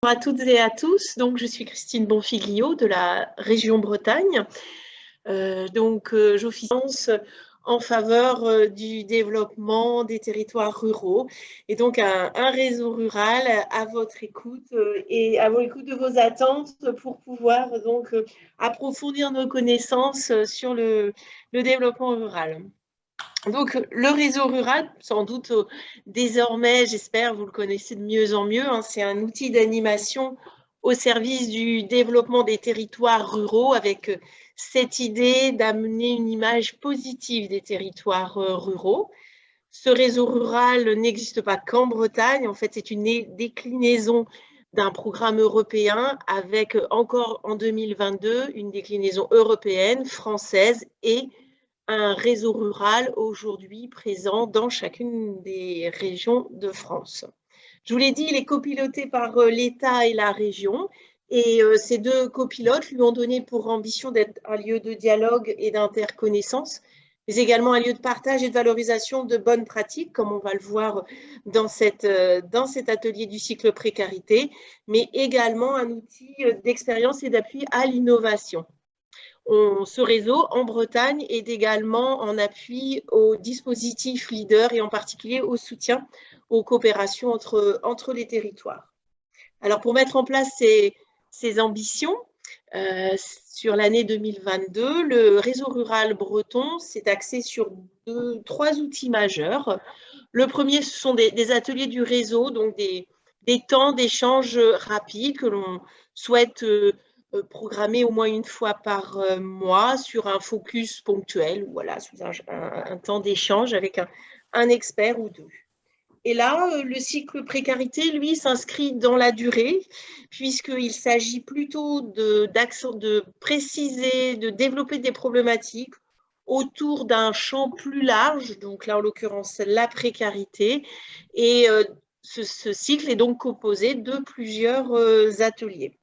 Bonjour à toutes et à tous. Donc, je suis Christine Bonfiglio de la région Bretagne. J'officie en faveur du développement des territoires ruraux et donc un réseau rural à votre écoute et à l'écoute de vos attentes pour pouvoir donc approfondir nos connaissances sur le développement rural. Donc, le réseau rural, sans doute désormais, j'espère, vous le connaissez de mieux en mieux, hein, c'est un outil d'animation au service du développement des territoires ruraux avec cette idée d'amener une image positive des territoires ruraux. Ce réseau rural n'existe pas qu'en Bretagne, en fait, c'est une déclinaison d'un programme européen avec encore en 2022 une déclinaison européenne, française et un réseau rural aujourd'hui présent dans chacune des régions de France. Je vous l'ai dit, il est copiloté par l'État et la région. Et ces deux copilotes lui ont donné pour ambition d'être un lieu de dialogue et d'interconnaissance, mais également un lieu de partage et de valorisation de bonnes pratiques, comme on va le voir dans cet atelier du cycle précarité, mais également un outil d'expérience et d'appui à l'innovation. Ce réseau, en Bretagne, est également en appui aux dispositifs leaders et en particulier au soutien aux coopérations entre les territoires. Alors, pour mettre en place ces ambitions, sur l'année 2022, le réseau rural breton s'est axé sur trois outils majeurs. Le premier, ce sont des ateliers du réseau, donc des temps d'échange rapides que l'on souhaite programmer au moins une fois par mois sur un focus ponctuel, voilà, sous un temps d'échange avec un expert ou deux. Et là, le cycle précarité, lui, s'inscrit dans la durée, puisqu'il s'agit plutôt de préciser, de développer des problématiques autour d'un champ plus large, donc là, en l'occurrence, la précarité. Et ce cycle est donc composé de plusieurs ateliers.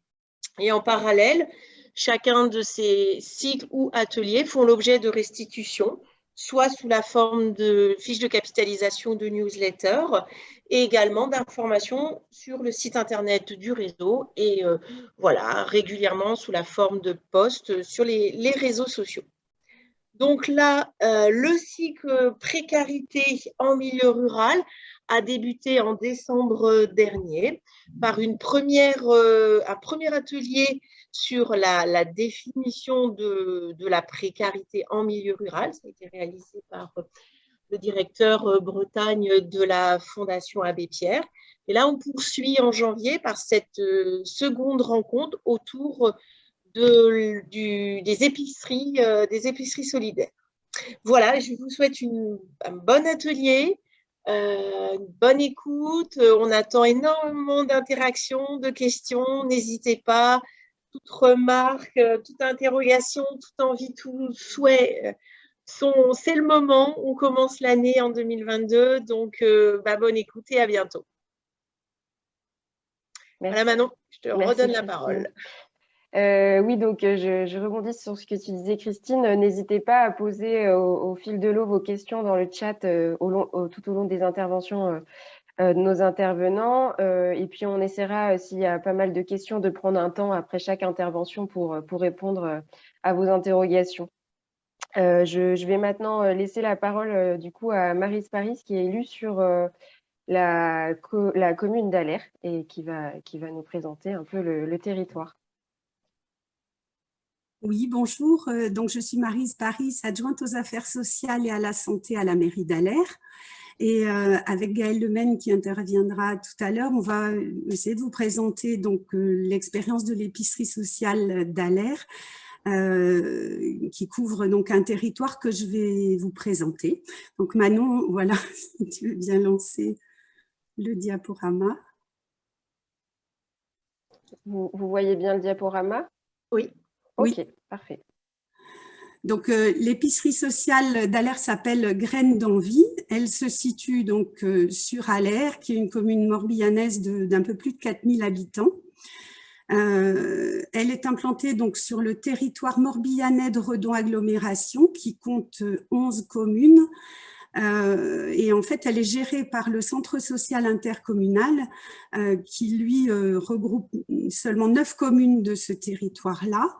Et en parallèle, chacun de ces cycles ou ateliers font l'objet de restitutions, soit sous la forme de fiches de capitalisation de newsletters et également d'informations sur le site internet du réseau et voilà, régulièrement sous la forme de posts sur les réseaux sociaux. Donc là, le cycle précarité en milieu rural a débuté en décembre dernier par un premier atelier sur la définition de la précarité en milieu rural. Ça a été réalisé par le directeur Bretagne de la Fondation Abbé Pierre. Et là, on poursuit en janvier par cette seconde rencontre autour des épiceries solidaires. Voilà, je vous souhaite un bon atelier, une bonne écoute. On attend énormément d'interactions, de questions. N'hésitez pas, toute remarque, toute interrogation, toute envie, tout souhait. C'est le moment, on commence l'année en 2022, donc bonne écoute et à bientôt. Merci. Voilà Manon, je te redonne la Christine. parole. Oui, donc je rebondis sur ce que tu disais, Christine. N'hésitez pas à poser au fil de l'eau vos questions dans le chat tout au long des interventions de nos intervenants. Et puis, on essaiera, s'il y a pas mal de questions, de prendre un temps après chaque intervention pour répondre à vos interrogations. Je vais maintenant laisser la parole du coup à Maryse Paris, qui est élue sur la commune d'Allers et qui va nous présenter un peu le territoire. Oui, bonjour. Donc, je suis Maryse Paris, adjointe aux affaires sociales et à la santé à la mairie d'Allers. Et avec Gaëlle Lemaine qui interviendra tout à l'heure, on va essayer de vous présenter donc l'expérience de l'épicerie sociale d'Allers, qui couvre donc un territoire que je vais vous présenter. Donc Manon, voilà, si tu veux bien lancer le diaporama. Vous voyez bien le diaporama? Oui. Ok, oui. Parfait. Donc, l'épicerie sociale d'Allers s'appelle Graines d'Envie. Elle se situe donc sur Allers, qui est une commune morbihannaise d'un peu plus de 4000 habitants. Elle est implantée donc sur le territoire morbihanais de Redon Agglomération, qui compte 11 communes, Et en fait, elle est gérée par le Centre social intercommunal qui, lui, regroupe seulement 9 communes de ce territoire-là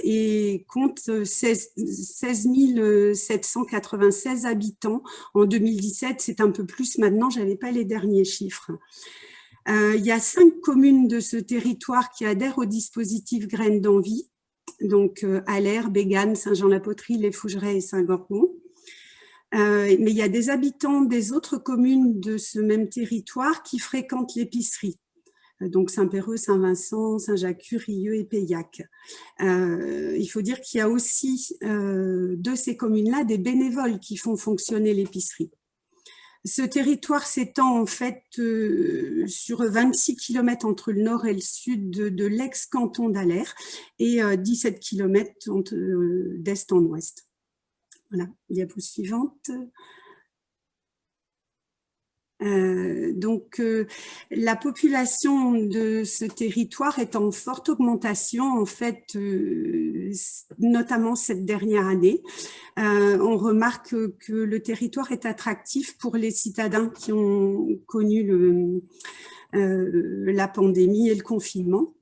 et compte 16 796 habitants. En 2017, c'est un peu plus maintenant, je n'avais pas les derniers chiffres. Il y a 5 communes de ce territoire qui adhèrent au dispositif Graines d'Envie, donc Aller, Bégane, Saint-Jean-la-Poterie, Les Fougerets et Saint-Gorgon. Mais il y a des habitants des autres communes de ce même territoire qui fréquentent l'épicerie. Donc Saint-Péreux, Saint-Vincent, Saint-Jacques, Rieux et Peillac. Il faut dire qu'il y a aussi de ces communes-là des bénévoles qui font fonctionner l'épicerie. Ce territoire s'étend en fait sur 26 km entre le nord et le sud de l'ex-canton d'Aller et 17 km d'est en ouest. Voilà, diapo suivante. Donc, la population de ce territoire est en forte augmentation, en fait, notamment cette dernière année. On remarque que le territoire est attractif pour les citadins qui ont connu la pandémie et le confinement.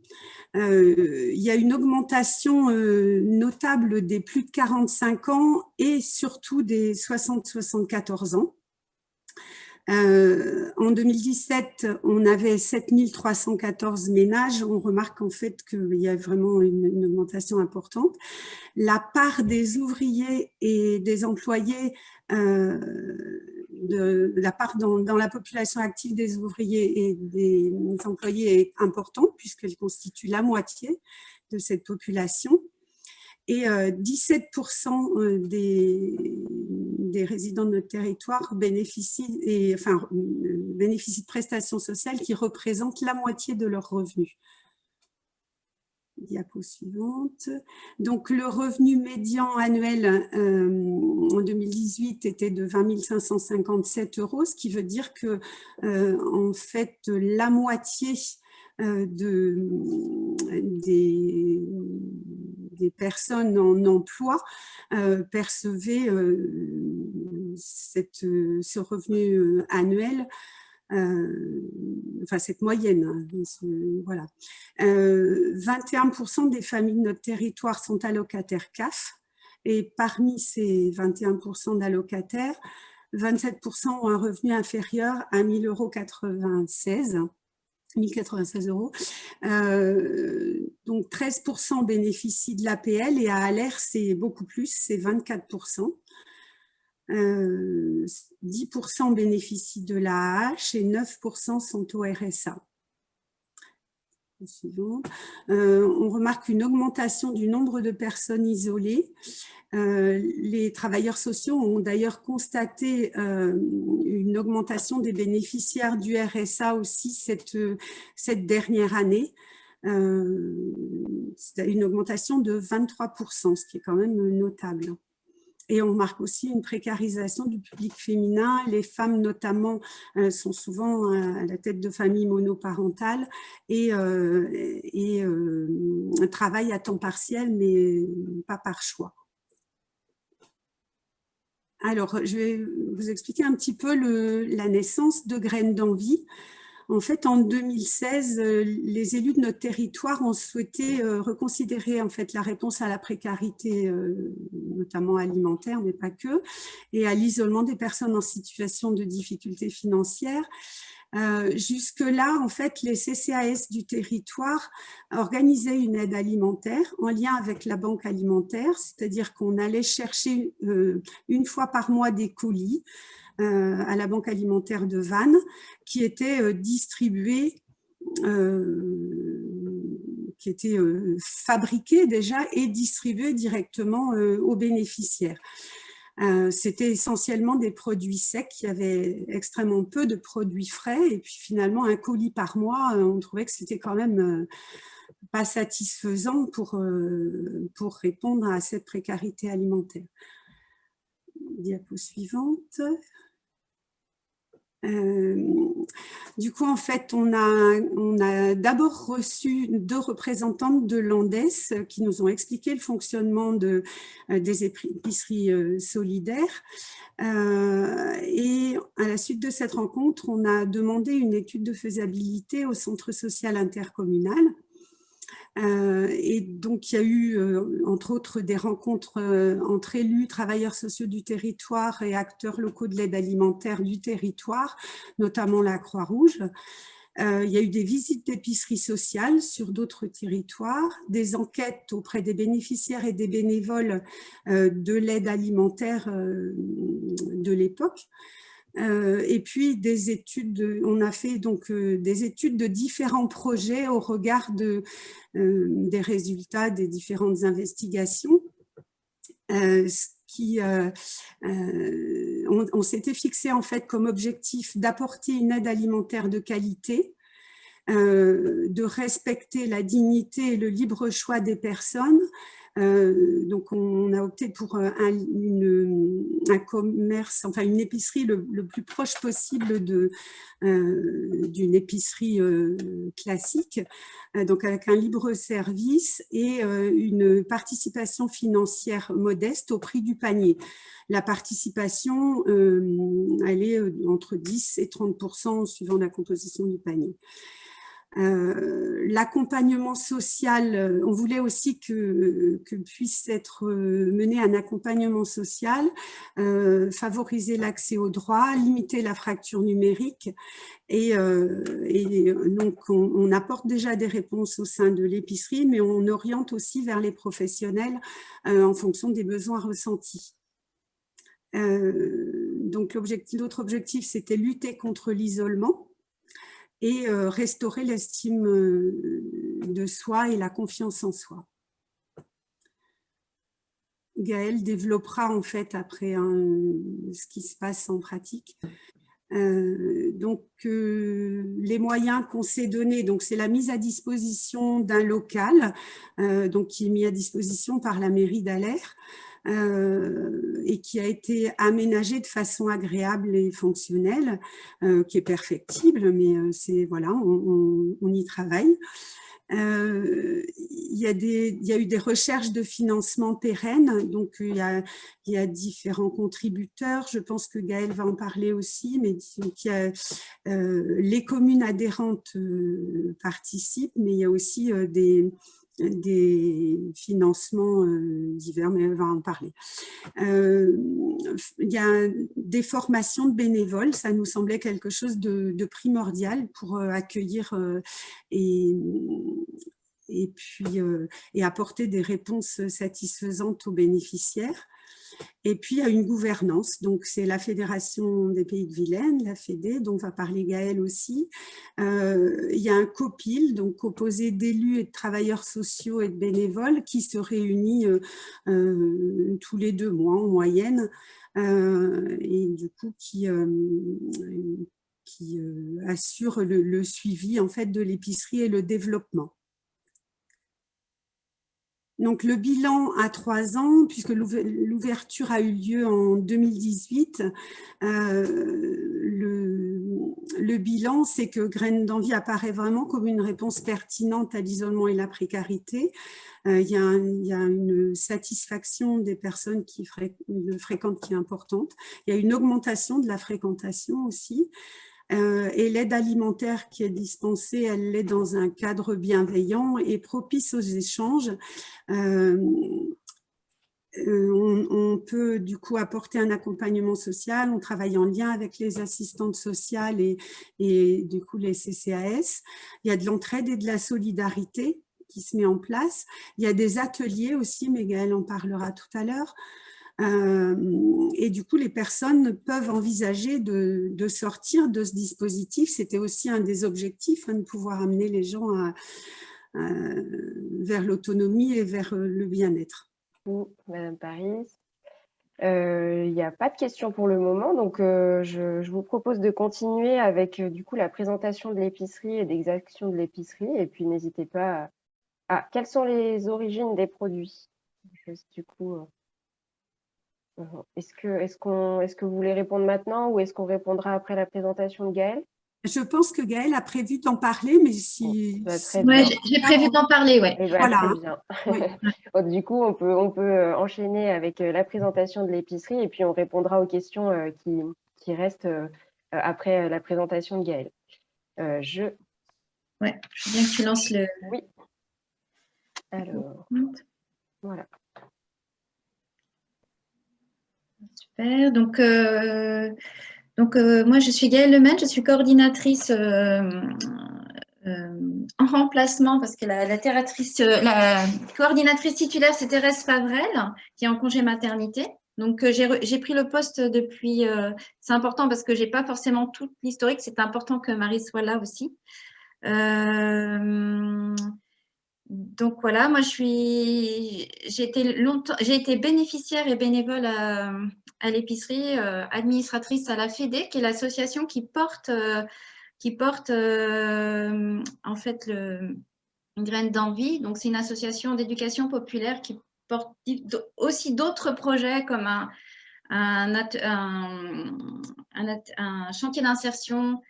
Il y a une augmentation notable des plus de 45 ans et surtout des 60-74 ans. En 2017, on avait 7314 ménages. On remarque en fait qu'il y a vraiment une augmentation importante. La part des ouvriers et des employés, la part dans la population active des ouvriers et des employés est importante puisqu'elle constitue la moitié de cette population. Et 17% des résidents de notre territoire bénéficient de prestations sociales qui représentent la moitié de leurs revenus. Diapo suivante. Donc, le revenu médian annuel en 2018 était de 20 557 €, ce qui veut dire que, en fait, la moitié des personnes en emploi percevaient ce revenu annuel, enfin cette moyenne, voilà. 21% des familles de notre territoire sont allocataires CAF, et parmi ces 21% d'allocataires, 27% ont un revenu inférieur à 1096 €. 1096 €. Donc 13% bénéficient de l'APL et à Aller, c'est beaucoup plus, c'est 24%. 10% bénéficient de l'AAH et 9% sont au RSA. On remarque une augmentation du nombre de personnes isolées. Les travailleurs sociaux ont d'ailleurs constaté une augmentation des bénéficiaires du RSA aussi cette dernière année. C'est une augmentation de 23%, ce qui est quand même notable. Et on remarque aussi une précarisation du public féminin. Les femmes, notamment, sont souvent à la tête de familles monoparentales et travaillent à temps partiel, mais pas par choix. Alors, je vais vous expliquer un petit peu la naissance de Graines d'Envie. En fait, en 2016, les élus de notre territoire ont souhaité reconsidérer en fait la réponse à la précarité, notamment alimentaire, mais pas que, et à l'isolement des personnes en situation de difficulté financière. Jusque-là, en fait, les CCAS du territoire organisaient une aide alimentaire en lien avec la banque alimentaire, c'est-à-dire qu'on allait chercher une fois par mois des colis à la banque alimentaire de Vannes, qui étaient distribués, qui étaient fabriqués déjà et distribués directement aux bénéficiaires. C'était essentiellement des produits secs, il y avait extrêmement peu de produits frais et puis finalement un colis par mois, on trouvait que c'était quand même pas satisfaisant pour répondre à cette précarité alimentaire. Diapo suivante. Du coup, en fait, on a d'abord reçu 2 représentantes de l'ANDES qui nous ont expliqué le fonctionnement des épiceries solidaires. Et à la suite de cette rencontre, on a demandé une étude de faisabilité au centre social intercommunal. Et donc, il y a eu, entre autres, des rencontres entre élus, travailleurs sociaux du territoire et acteurs locaux de l'aide alimentaire du territoire, notamment la Croix-Rouge. Il y a eu des visites d'épiceries sociales sur d'autres territoires, des enquêtes auprès des bénéficiaires et des bénévoles de l'aide alimentaire de l'époque. Et puis des études, on a fait donc des études de différents projets au regard des résultats des différentes investigations. On s'était fixé en fait comme objectif d'apporter une aide alimentaire de qualité, de respecter la dignité et le libre choix des personnes. Donc, on a opté pour un commerce, enfin une épicerie le plus proche possible d'une épicerie classique, donc avec un libre service et une participation financière modeste au prix du panier. La participation, elle est entre 10 et 30% suivant la composition du panier. L'accompagnement social, on voulait aussi que puisse être mené un accompagnement social, favoriser l'accès aux droits, limiter la fracture numérique et donc on apporte déjà des réponses au sein de l'épicerie, mais on oriente aussi vers les professionnels en fonction des besoins ressentis. Donc l'autre objectif, c'était lutter contre l'isolement et restaurer l'estime de soi et la confiance en soi. Gaëlle développera en fait après ce qui se passe en pratique. Donc les moyens qu'on s'est donnés, donc c'est la mise à disposition d'un local, donc qui est mis à disposition par la mairie d'Allers, et qui a été aménagé de façon agréable et fonctionnelle, qui est perfectible, mais c'est voilà, on y travaille. Il y a eu des recherches de financement pérennes, donc il y a différents contributeurs, je pense que Gaëlle va en parler aussi, mais les communes adhérentes participent, mais il y a aussi des financements divers, mais elle va en parler. Il y a des formations de bénévoles, ça nous semblait quelque chose de primordial pour accueillir et apporter des réponses satisfaisantes aux bénéficiaires. Et puis, il y a une gouvernance, donc c'est la Fédération des Pays de Vilaine, la Fédé, dont va parler Gaëlle aussi. Il y a un COPIL, donc composé d'élus et de travailleurs sociaux et de bénévoles qui se réunit tous les 2 mois en moyenne, et du coup qui assure le suivi en fait de l'épicerie et le développement. Donc, le bilan à 3 ans, puisque l'ouverture a eu lieu en 2018, le bilan, c'est que Graines d'Envie apparaît vraiment comme une réponse pertinente à l'isolement et la précarité. Il y a une satisfaction des personnes qui le fréquentent qui est importante. Il y a une augmentation de la fréquentation aussi. Et l'aide alimentaire qui est dispensée, elle est dans un cadre bienveillant et propice aux échanges. On peut du coup apporter un accompagnement social, on travaille en lien avec les assistantes sociales et du coup les CCAS. Il y a de l'entraide et de la solidarité qui se met en place. Il y a des ateliers aussi, mais Gaëlle en parlera tout à l'heure. Et du coup, les personnes peuvent envisager de sortir de ce dispositif. C'était aussi un des objectifs, de pouvoir amener les gens vers l'autonomie et vers le bien-être. Madame Paris. Il n'y a pas de questions pour le moment, donc je vous propose de continuer avec du coup la présentation de l'épicerie et des actions de l'épicerie. Et puis n'hésitez pas quelles sont les origines des produits? Du coup, Est-ce que vous voulez répondre maintenant ou est-ce qu'on répondra après la présentation de Gaëlle? Je pense que Gaëlle a prévu d'en parler, mais si… Très Ouais, bien. j'ai prévu d'en parler, ouais. Eh ben, Voilà. très bien. Oui. Du coup, on peut enchaîner avec la présentation de l'épicerie et puis on répondra aux questions qui restent après la présentation de Gaëlle. Ouais, je veux bien que tu lances le… Oui. Alors, voilà. Super. Donc, moi, je suis Gaëlle Lemaine, je suis coordinatrice en remplacement parce que la coordinatrice titulaire, c'est Thérèse Favrel, qui est en congé maternité. Donc, j'ai pris le poste depuis… c'est important parce que je n'ai pas forcément tout l'historique. C'est important que Marie soit là aussi. Donc voilà, moi j'ai été bénéficiaire et bénévole à l'épicerie, administratrice à la FEDE, qui est l'association qui porte en fait une graine d'envie. Donc c'est une association d'éducation populaire qui porte aussi d'autres projets comme un chantier d'insertion,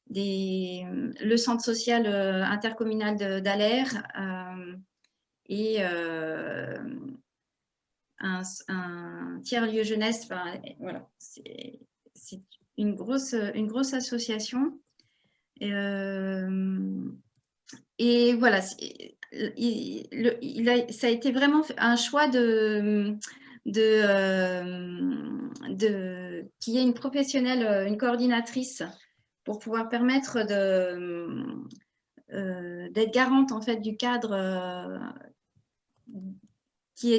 le centre social intercommunal d'Aller et un tiers-lieu jeunesse. Enfin, voilà, c'est une grosse association. Et voilà, ça a été vraiment un choix qu'il y ait une professionnelle, une coordinatrice pour pouvoir permettre d'être garante en fait du cadre qui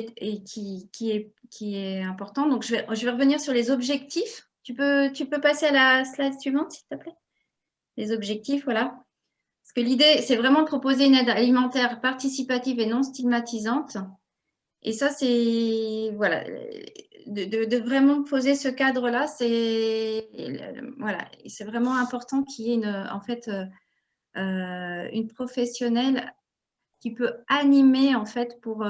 est important. Donc je vais revenir sur les objectifs. Tu peux passer à la slide suivante, s'il te plaît. Les objectifs, voilà. Parce que l'idée, c'est vraiment de proposer une aide alimentaire participative et non stigmatisante. Et ça, c'est voilà, de vraiment poser ce cadre-là, c'est voilà, c'est vraiment important qu'il y ait une professionnelle qui peut animer en fait pour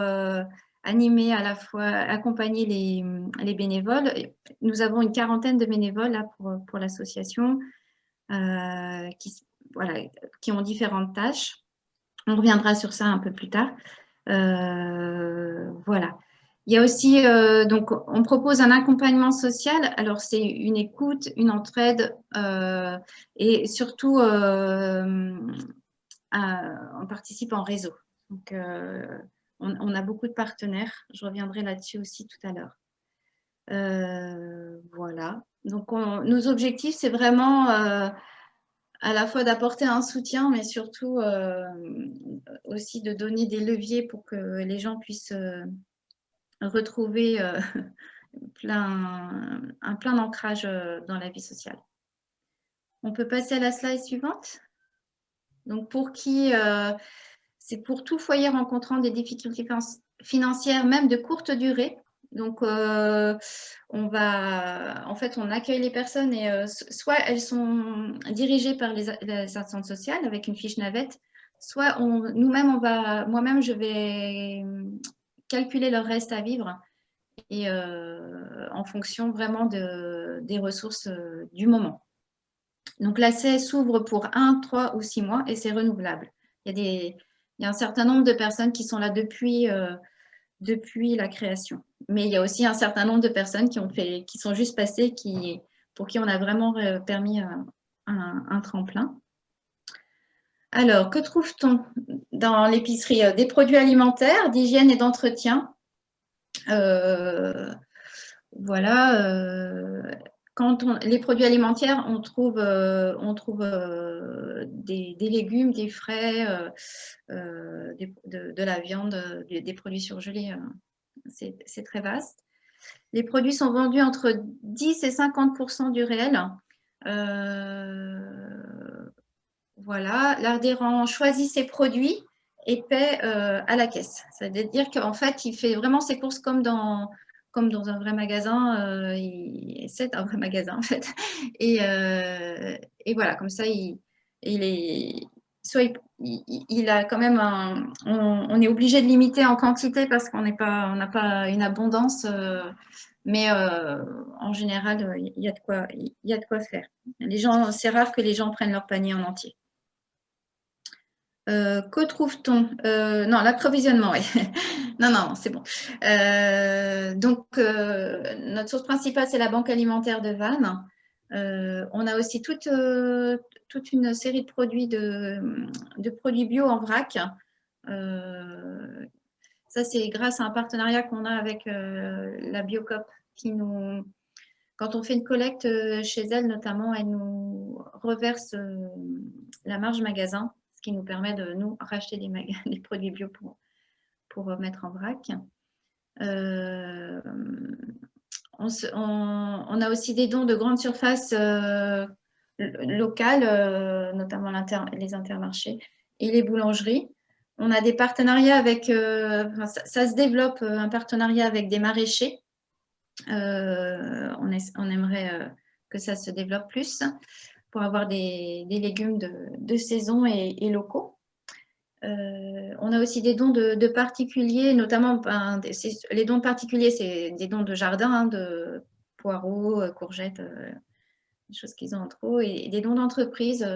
animer à la fois accompagner les bénévoles. Nous avons une quarantaine de bénévoles là pour l'association qui ont différentes tâches. On reviendra sur ça un peu plus tard. Voilà. Il y a aussi, donc, on propose un accompagnement social. Alors, c'est une écoute, une entraide et surtout, on participe en réseau. Donc, on a beaucoup de partenaires. Je reviendrai là-dessus aussi tout à l'heure. Voilà. Donc, nos objectifs, c'est vraiment à la fois d'apporter un soutien, mais surtout aussi de donner des leviers pour que les gens puissent retrouver un plein d'ancrage dans la vie sociale. On peut passer à la slide suivante. Donc, c'est pour tout foyer rencontrant des difficultés financières, même de courte durée. Donc, en fait, on accueille les personnes et soit elles sont dirigées par les assistantes sociales avec une fiche navette, soit moi-même, je vais calculer leur reste à vivre et en fonction vraiment des ressources du moment. Donc, l'accès s'ouvre pour 1, 3 ou 6 mois et c'est renouvelable. Il y a un certain nombre de personnes qui sont là depuis la création. Mais il y a aussi un certain nombre de personnes qui sont juste passées, pour qui on a vraiment permis un tremplin. Alors, que trouve-t-on dans l'épicerie? Des produits alimentaires, d'hygiène et d'entretien. Voilà. Les produits alimentaires, on trouve des légumes, des frais, de la viande, des produits surgelés. C'est très vaste. Les produits sont vendus entre 10 et 50% du réel. Voilà. L'adhérent choisit ses produits et paie à la caisse. C'est-à-dire qu'en fait, il fait vraiment ses courses comme dans un vrai magasin. C'est un vrai magasin, en fait. Et voilà, comme ça, soit il a quand même on est obligé de limiter en quantité parce qu'on n'a pas une abondance, mais en général, il y a de quoi faire. C'est rare que les gens prennent leur panier en entier. Que trouve-t-on? Non, l'approvisionnement, oui. Non, c'est bon. Donc, notre source principale, c'est la banque alimentaire de Vannes. On a aussi toute une série de produits, de produits bio en vrac. Ça, c'est grâce à un partenariat qu'on a avec la Biocoop quand on fait une collecte chez elle, notamment, elle nous reverse la marge magasin, ce qui nous permet de nous racheter des produits bio pour mettre en vrac. On a aussi des dons de grandes surfaces locales, notamment les intermarchés et les boulangeries. On a des partenariats avec, ça se développe, un partenariat avec des maraîchers. On aimerait que ça se développe plus pour avoir des légumes de saison et locaux. On a aussi des dons de particuliers, notamment les dons de particuliers, c'est des dons de jardin, hein, de poireaux, courgettes, des choses qu'ils ont en trop, et des dons d'entreprise,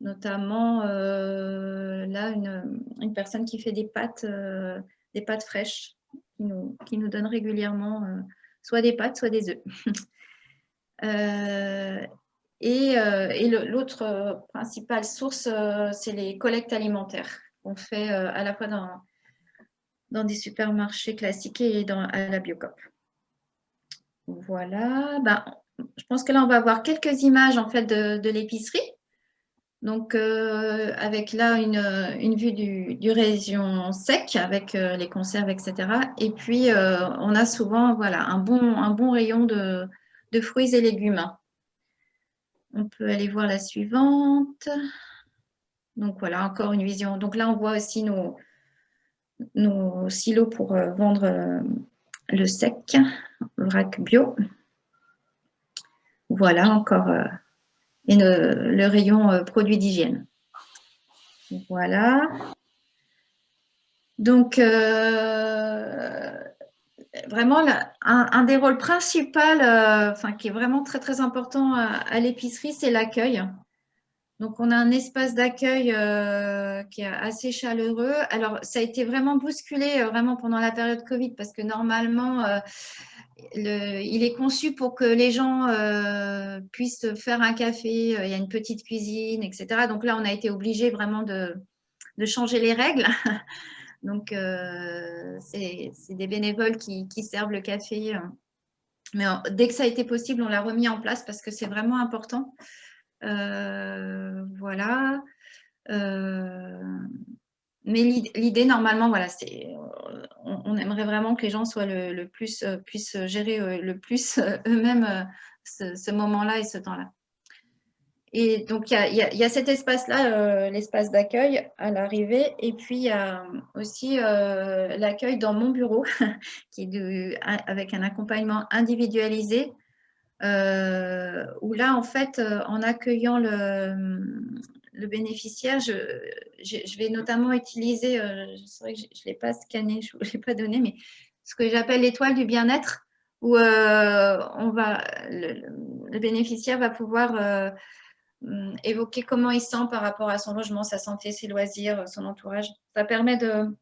notamment là une personne qui fait des pâtes fraîches qui nous donne régulièrement soit des pâtes, soit des œufs. Et l'autre principale source, c'est les collectes alimentaires qu'on fait à la fois dans des supermarchés classiques et à la Biocoop. Voilà. Je pense que là, on va voir quelques images en fait de l'épicerie. Donc, avec là une vue du rayon sec avec les conserves, etc. Et puis, on a souvent un bon rayon de fruits et légumes. On peut aller voir la suivante. Donc, voilà, encore une vision. Donc là, on voit aussi nos silos pour vendre le sec, vrac bio. Voilà, encore... et le rayon produits d'hygiène. Voilà. Donc, vraiment, un des rôles principaux, qui est vraiment très, très important à l'épicerie, c'est l'accueil. Donc, on a un espace d'accueil qui est assez chaleureux. Alors, ça a été vraiment bousculé vraiment pendant la période Covid parce que normalement, il est conçu pour que les gens puissent faire un café, il y a une petite cuisine, etc. Donc là, on a été obligé vraiment de changer les règles. Donc, c'est des bénévoles qui servent le café. Mais dès que ça a été possible, on l'a remis en place parce que c'est vraiment important. Voilà. Mais l'idée, normalement, voilà, on aimerait vraiment que les gens soient puissent gérer le plus eux-mêmes ce moment-là et ce temps-là. Et donc, il y a cet espace-là, l'espace d'accueil à l'arrivée. Et puis, il y a aussi l'accueil dans mon bureau, qui est avec un accompagnement individualisé, où là, en fait, en accueillant le bénéficiaire, je vais notamment utiliser, c'est vrai que je ne l'ai pas scanné, je ne l'ai pas donné, mais ce que j'appelle l'étoile du bien-être, où le bénéficiaire va pouvoir évoquer comment il sent par rapport à son logement, sa santé, ses loisirs, son entourage. Ça permet de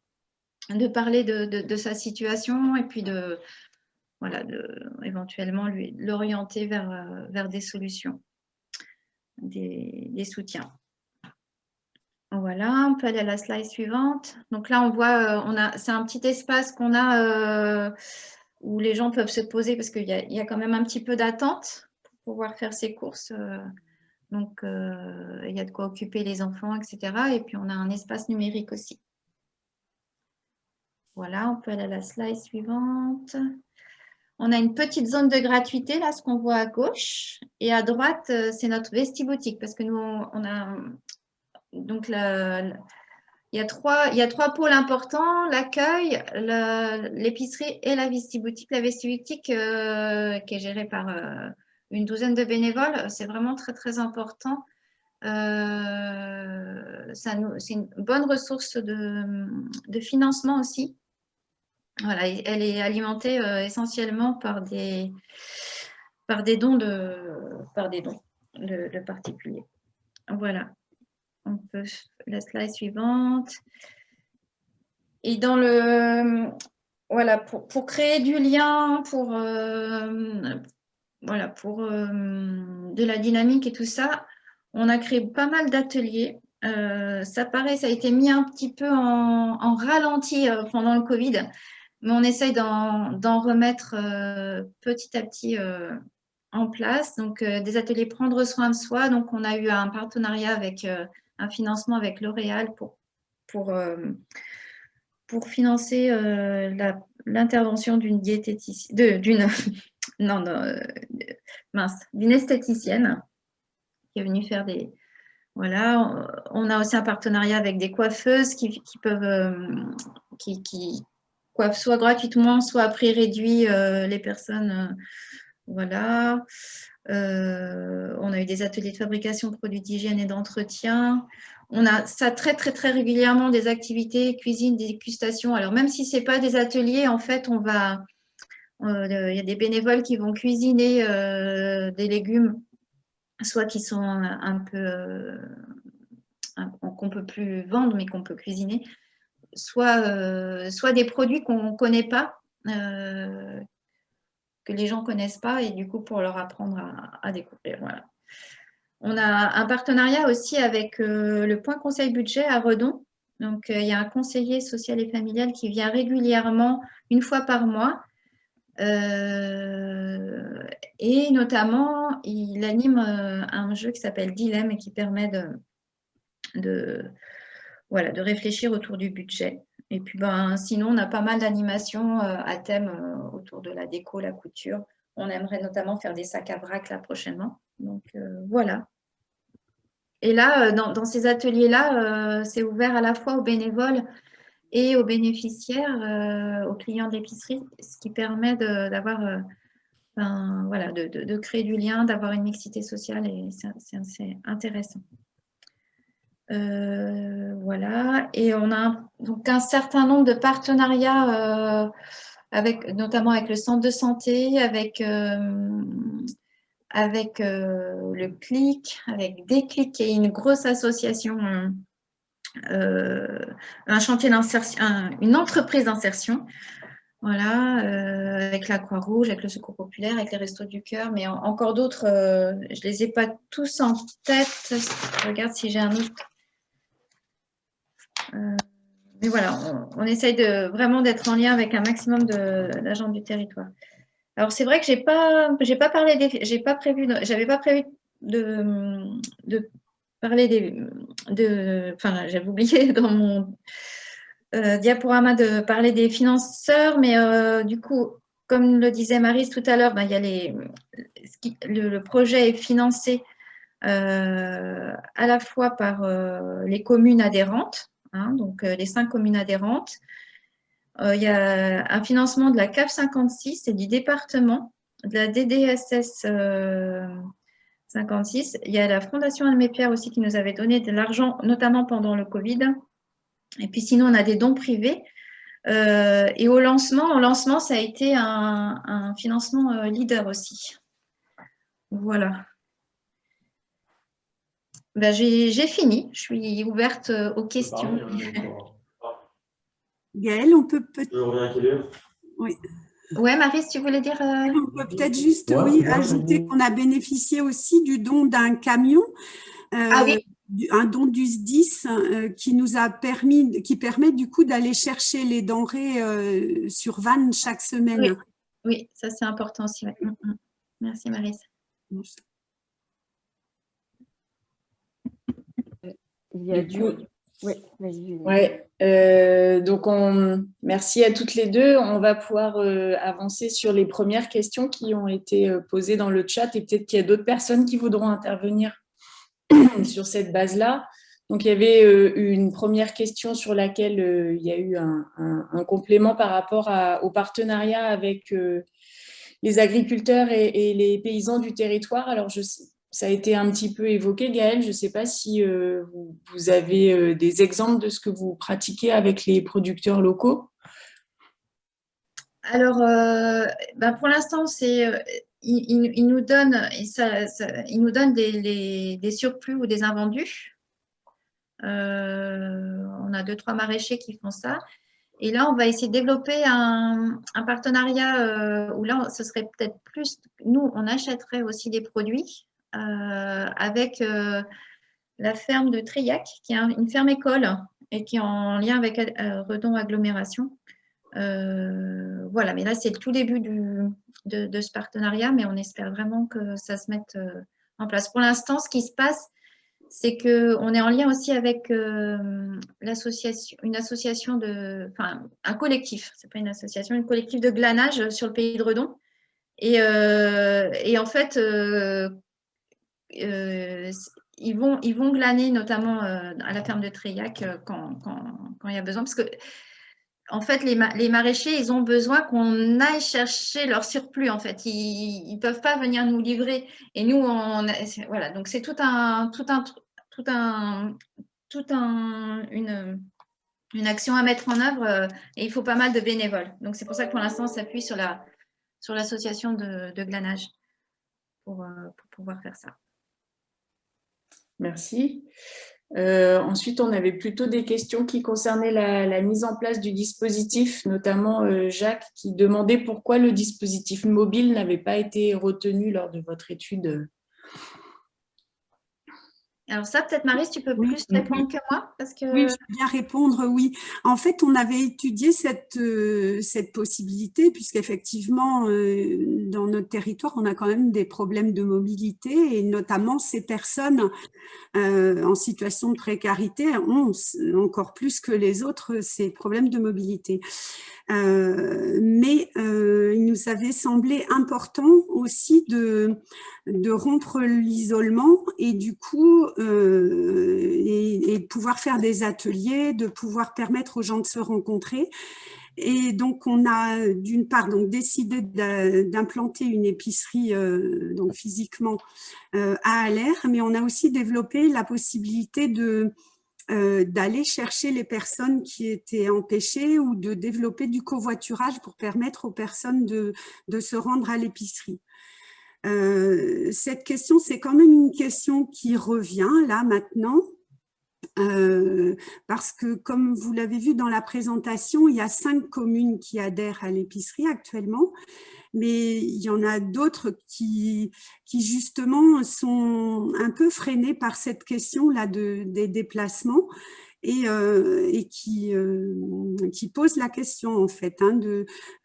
parler de sa situation et puis éventuellement l'orienter vers des solutions, des soutiens. Voilà, on peut aller à la slide suivante. Donc là, on voit, c'est un petit espace qu'on a où les gens peuvent se poser parce qu'il y a quand même un petit peu d'attente pour pouvoir faire ses courses. Donc, il y a de quoi occuper les enfants, etc. Et puis, on a un espace numérique aussi. Voilà, on peut aller à la slide suivante. On a une petite zone de gratuité, là, ce qu'on voit à gauche. Et à droite, c'est notre vestiboutique parce que nous, on a... Donc, il y a trois pôles importants, l'accueil, l'épicerie et la vestiboutique. La vestiboutique qui est gérée par une douzaine de bénévoles, c'est vraiment très, très important C'est une bonne ressource de financement aussi. Voilà, elle est alimentée essentiellement par des dons de particuliers. Voilà. On peut la slide suivante. Et dans le voilà, pour créer du lien, pour de la dynamique et tout ça, on a créé pas mal d'ateliers. Ça a été mis un petit peu en ralenti pendant le Covid, mais on essaye d'en remettre petit à petit en place. Donc, des ateliers prendre soin de soi. Donc, on a eu un partenariat avec un financement avec L'Oréal pour financer l'intervention d'une diététicienne, d'une esthéticienne qui est venue faire des... Voilà, on a aussi un partenariat avec des coiffeuses qui peuvent... qui coiffent soit gratuitement, soit à prix réduit les personnes. Voilà. On a eu des ateliers de fabrication de produits d'hygiène et d'entretien. On a ça très, très, très régulièrement, des activités, cuisine, dégustation. Alors, même si ce n'est pas des ateliers, en fait, il y a des bénévoles qui vont cuisiner des légumes, soit qui sont un peu qu'on ne peut plus vendre, mais qu'on peut cuisiner, soit des produits qu'on ne connaît pas, que les gens ne connaissent pas, et du coup, pour leur apprendre à découvrir. Voilà. On a un partenariat aussi avec le Point Conseil Budget à Redon. Donc, il y a un conseiller social et familial qui vient régulièrement, une fois par mois. Et notamment, il anime un jeu qui s'appelle Dilemme et qui permet de réfléchir autour du budget. Et puis, sinon, on a pas mal d'animations à thème autour de la déco, la couture. On aimerait notamment faire des sacs à vrac là prochainement. Donc, voilà. Et là, dans ces ateliers-là, c'est ouvert à la fois aux bénévoles et aux bénéficiaires, aux clients d'épicerie, ce qui permet d'avoir, de créer du lien, d'avoir une mixité sociale, et c'est assez intéressant. Voilà, et on a donc un certain nombre de partenariats notamment avec le centre de santé, avec le CLIC, avec Déclic, qui est une grosse association, un chantier d'insertion, une entreprise d'insertion, voilà, avec la Croix-Rouge, avec le Secours populaire, avec les Restos du Cœur, mais encore d'autres, je ne les ai pas tous en tête. Je regarde si j'ai un autre. Mais voilà, on essaye vraiment d'être en lien avec un maximum d'agents du territoire. Alors, c'est vrai que j'avais pas prévu de parler j'avais oublié dans mon diaporama de parler des financeurs, mais du coup, comme le disait Maryse tout à l'heure, il y a le projet est financé à la fois par les communes adhérentes, donc les 5 communes adhérentes. Il y a un financement de la CAF 56 et du département, de la DDSS 56. Il y a la Fondation Aimé Pierre aussi qui nous avait donné de l'argent, notamment pendant le Covid. Et puis sinon, on a des dons privés. Et au lancement, ça a été un financement leader aussi. Voilà. J'ai fini. Je suis ouverte aux questions. Gaëlle, on peut peut-être… Oui. Ouais, Maryse, tu voulais dire… On peut peut-être juste ajouter qu'on a bénéficié aussi du don d'un camion, oui. Un don du SDIS qui permet du coup d'aller chercher les denrées sur Vannes chaque semaine. Oui, ça c'est important aussi. Ouais. Merci Maryse. Il y a du… Oui, vas-y. Donc, merci à toutes les deux. On va pouvoir avancer sur les premières questions qui ont été posées dans le chat, et peut-être qu'il y a d'autres personnes qui voudront intervenir sur cette base-là. Donc, il y avait une première question sur laquelle il y a eu un complément par rapport au partenariat avec les agriculteurs et les paysans du territoire. Alors, ça a été un petit peu évoqué, Gaëlle. Je ne sais pas si vous avez des exemples de ce que vous pratiquez avec les producteurs locaux. Alors, pour l'instant, ils nous donnent, ils nous donnent des surplus ou des invendus. On a 2-3 maraîchers qui font ça. Et là, on va essayer de développer un partenariat où là, ce serait peut-être plus, nous, on achèterait aussi des produits avec la ferme de Treillac, qui est une ferme école et qui est en lien avec Redon Agglomération. Voilà, mais là, c'est le tout début de ce partenariat, mais on espère vraiment que ça se mette en place. Pour l'instant, ce qui se passe, c'est qu'on est en lien aussi avec une association un collectif, c'est pas une association, un collectif de glanage sur le pays de Redon. Et en fait, ils vont glaner notamment à la ferme de Treillac quand il y a besoin, parce que en fait, les maraîchers, ils ont besoin qu'on aille chercher leur surplus. En fait, ils peuvent pas venir nous livrer. Et nous, voilà. Donc c'est une action à mettre en œuvre et il faut pas mal de bénévoles. Donc c'est pour ça que pour l'instant, on s'appuie sur l'association de glanage pour pouvoir faire ça. Merci. Ensuite, on avait plutôt des questions qui concernaient la mise en place du dispositif, notamment Jacques qui demandait pourquoi le dispositif mobile n'avait pas été retenu lors de votre étude. Alors ça, peut-être Maryse, tu peux plus répondre que moi parce que... Oui, je peux bien répondre, oui. En fait, on avait étudié cette possibilité puisqu'effectivement, dans notre territoire, on a quand même des problèmes de mobilité et notamment ces personnes en situation de précarité ont encore plus que les autres ces problèmes de mobilité. Mais il nous avait semblé important aussi de rompre l'isolement et du coup et de pouvoir faire des ateliers, de pouvoir permettre aux gens de se rencontrer. Et donc, on a d'une part donc, décidé d'implanter une épicerie donc physiquement à Aller, mais on a aussi développé la possibilité d'aller chercher les personnes qui étaient empêchées ou de développer du covoiturage pour permettre aux personnes de se rendre à l'épicerie. Cette question, c'est quand même une question qui revient là maintenant. Parce que comme vous l'avez vu dans la présentation, il y a 5 communes qui adhèrent à l'épicerie actuellement, mais il y en a d'autres qui justement sont un peu freinées par cette question-là des déplacements et qui posent la question en fait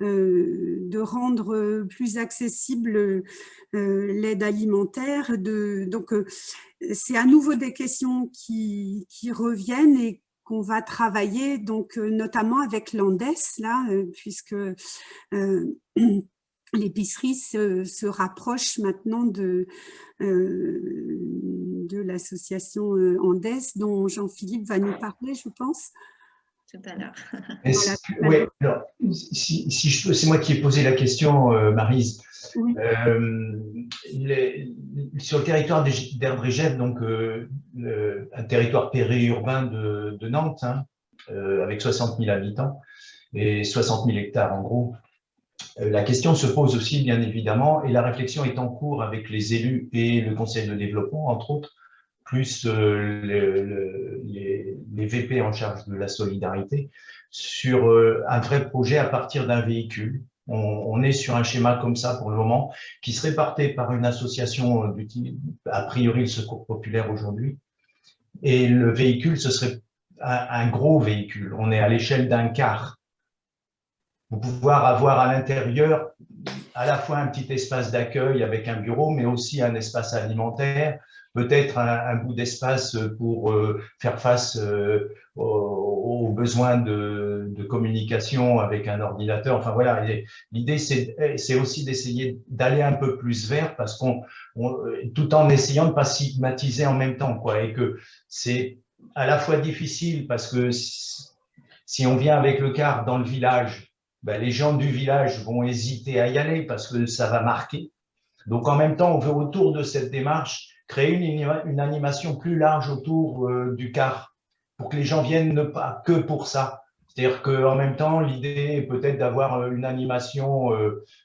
de rendre plus accessible l'aide alimentaire. Donc c'est à nouveau des questions qui reviennent et qu'on va travailler donc notamment avec l'Andes là puisque l'épicerie se rapproche maintenant de l'association Andes dont Jean-Philippe va nous parler, je pense. Tout à l'heure. Voilà, oui, alors, c'est moi qui ai posé la question, Maryse. Oui. Sur le territoire d'Erdrégève, donc un territoire périurbain de Nantes, hein, avec 60 000 habitants et 60 000 hectares en gros, la question se pose aussi, bien évidemment, et la réflexion est en cours avec les élus et le conseil de développement, entre autres, plus les VP en charge de la solidarité, sur un vrai projet à partir d'un véhicule. On est sur un schéma comme ça pour le moment, qui serait porté par une association, a priori le Secours populaire aujourd'hui, et le véhicule, ce serait un gros véhicule. On est à l'échelle d'un car. Pour pouvoir avoir à l'intérieur à la fois un petit espace d'accueil avec un bureau, mais aussi un espace alimentaire, peut-être un bout d'espace pour faire face aux besoins de communication avec un ordinateur. Enfin voilà, l'idée c'est aussi d'essayer d'aller un peu plus vers, parce qu'on tout en essayant de ne pas stigmatiser en même temps, quoi, et que c'est à la fois difficile parce que si on vient avec le car dans le village, ben, les gens du village vont hésiter à y aller parce que ça va marquer. Donc, en même temps, on veut autour de cette démarche créer une animation plus large autour du CAR, pour que les gens viennent ne pas que pour ça. C'est-à-dire qu'en même temps, l'idée est peut-être d'avoir une animation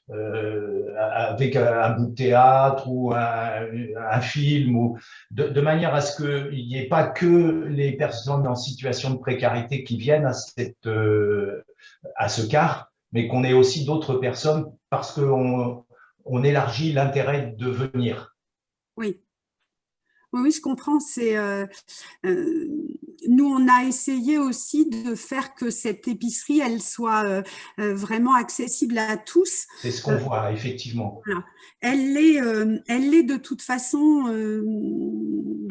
avec un bout de théâtre ou un film, ou de manière à ce qu'il n'y ait pas que les personnes en situation de précarité qui viennent à ce CAR, mais qu'on ait aussi d'autres personnes parce qu'on élargit l'intérêt de venir. Oui. Oui, je comprends. Nous, on a essayé aussi de faire que cette épicerie, elle soit vraiment accessible à tous. C'est ce qu'on voit, effectivement. Voilà. Elle l'est de toute façon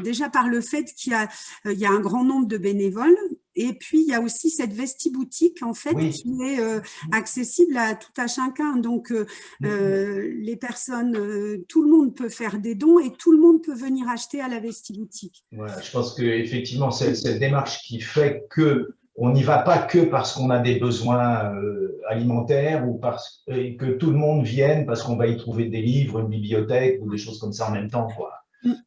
déjà par le fait qu'il y a un grand nombre de bénévoles. Et puis, il y a aussi cette vestiboutique, en fait, Oui. qui est accessible à tout à chacun. Donc, les personnes, tout le monde peut faire des dons et tout le monde peut venir acheter à la vestiboutique. Voilà, je pense qu'effectivement, c'est cette démarche qui fait qu'on n'y va pas que parce qu'on a des besoins alimentaires ou et que tout le monde vienne parce qu'on va y trouver des livres, une bibliothèque ou des choses comme ça en même temps, quoi.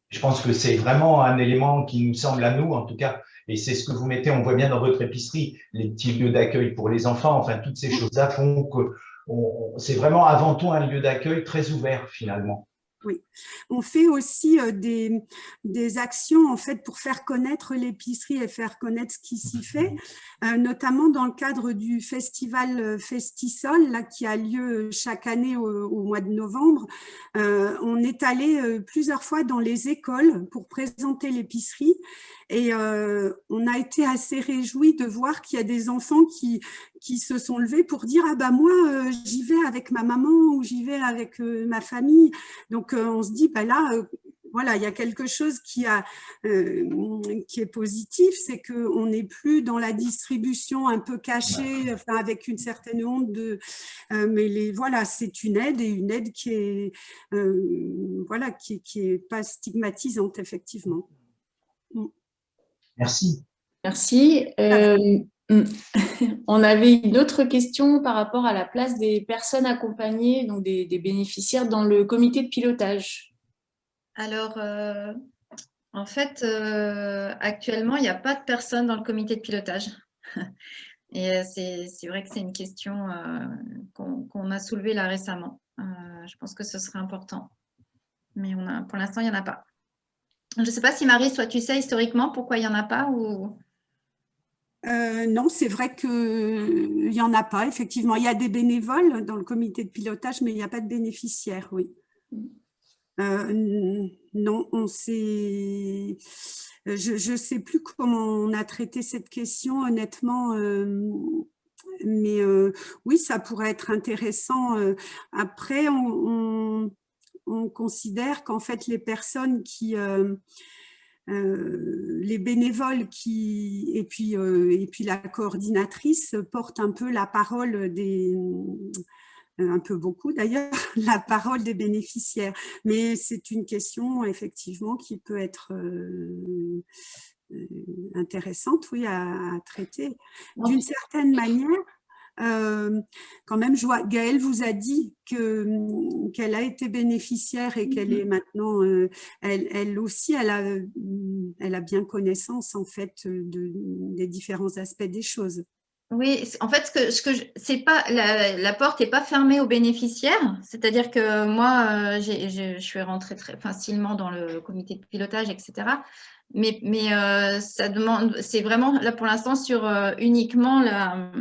Je pense que c'est vraiment un élément qui nous semble à nous, en tout cas, et c'est ce que vous mettez, on voit bien dans votre épicerie, les petits lieux d'accueil pour les enfants, enfin, toutes ces choses-là font que c'est vraiment avant tout un lieu d'accueil très ouvert, finalement. Oui, on fait aussi des actions en fait pour faire connaître l'épicerie et faire connaître ce qui s'y fait, notamment dans le cadre du festival Festisol là, qui a lieu chaque année au mois de novembre. On est allé plusieurs fois dans les écoles pour présenter l'épicerie et on a été assez réjouis de voir qu'il y a des enfants qui se sont levés pour dire « Ah bah moi, j'y vais avec ma maman ou j'y vais avec ma famille ». Donc, on se dit, bah là, voilà, il y a quelque chose qui est positif, c'est qu'on n'est plus dans la distribution un peu cachée, enfin, avec une certaine honte mais voilà, c'est une aide et une aide qui est, voilà, qui est pas stigmatisante, effectivement. Merci. Merci. On avait une autre question par rapport à la place des personnes accompagnées, donc des bénéficiaires dans le comité de pilotage. Alors, en fait, actuellement, il n'y a pas de personnes dans le comité de pilotage. Et c'est vrai que c'est une question qu'on a soulevée là récemment. Je pense que ce serait important. Mais pour l'instant, il n'y en a pas. Je ne sais pas si Marie, toi, tu sais historiquement pourquoi il n'y en a pas ou... Non, c'est vrai qu'il n'y en a pas, effectivement. Il y a des bénévoles dans le comité de pilotage, mais il n'y a pas de bénéficiaires, oui. Non, je ne sais plus comment on a traité cette question, honnêtement, mais oui, ça pourrait être intéressant. Après, on considère qu'en fait, les personnes les bénévoles et puis la coordinatrice portent un peu la parole un peu beaucoup d'ailleurs, la parole des bénéficiaires. Mais c'est une question effectivement qui peut être intéressante, oui, à traiter. D'une certaine manière, quand même, Gaëlle vous a dit qu'elle a été bénéficiaire et qu'elle est maintenant, elle aussi, elle a bien connaissance en fait des différents aspects des choses. Oui, en fait, c'est pas la porte n'est pas fermée aux bénéficiaires, c'est-à-dire que moi, je suis rentrée très facilement dans le comité de pilotage, etc. Mais ça demande, c'est vraiment là pour l'instant sur uniquement la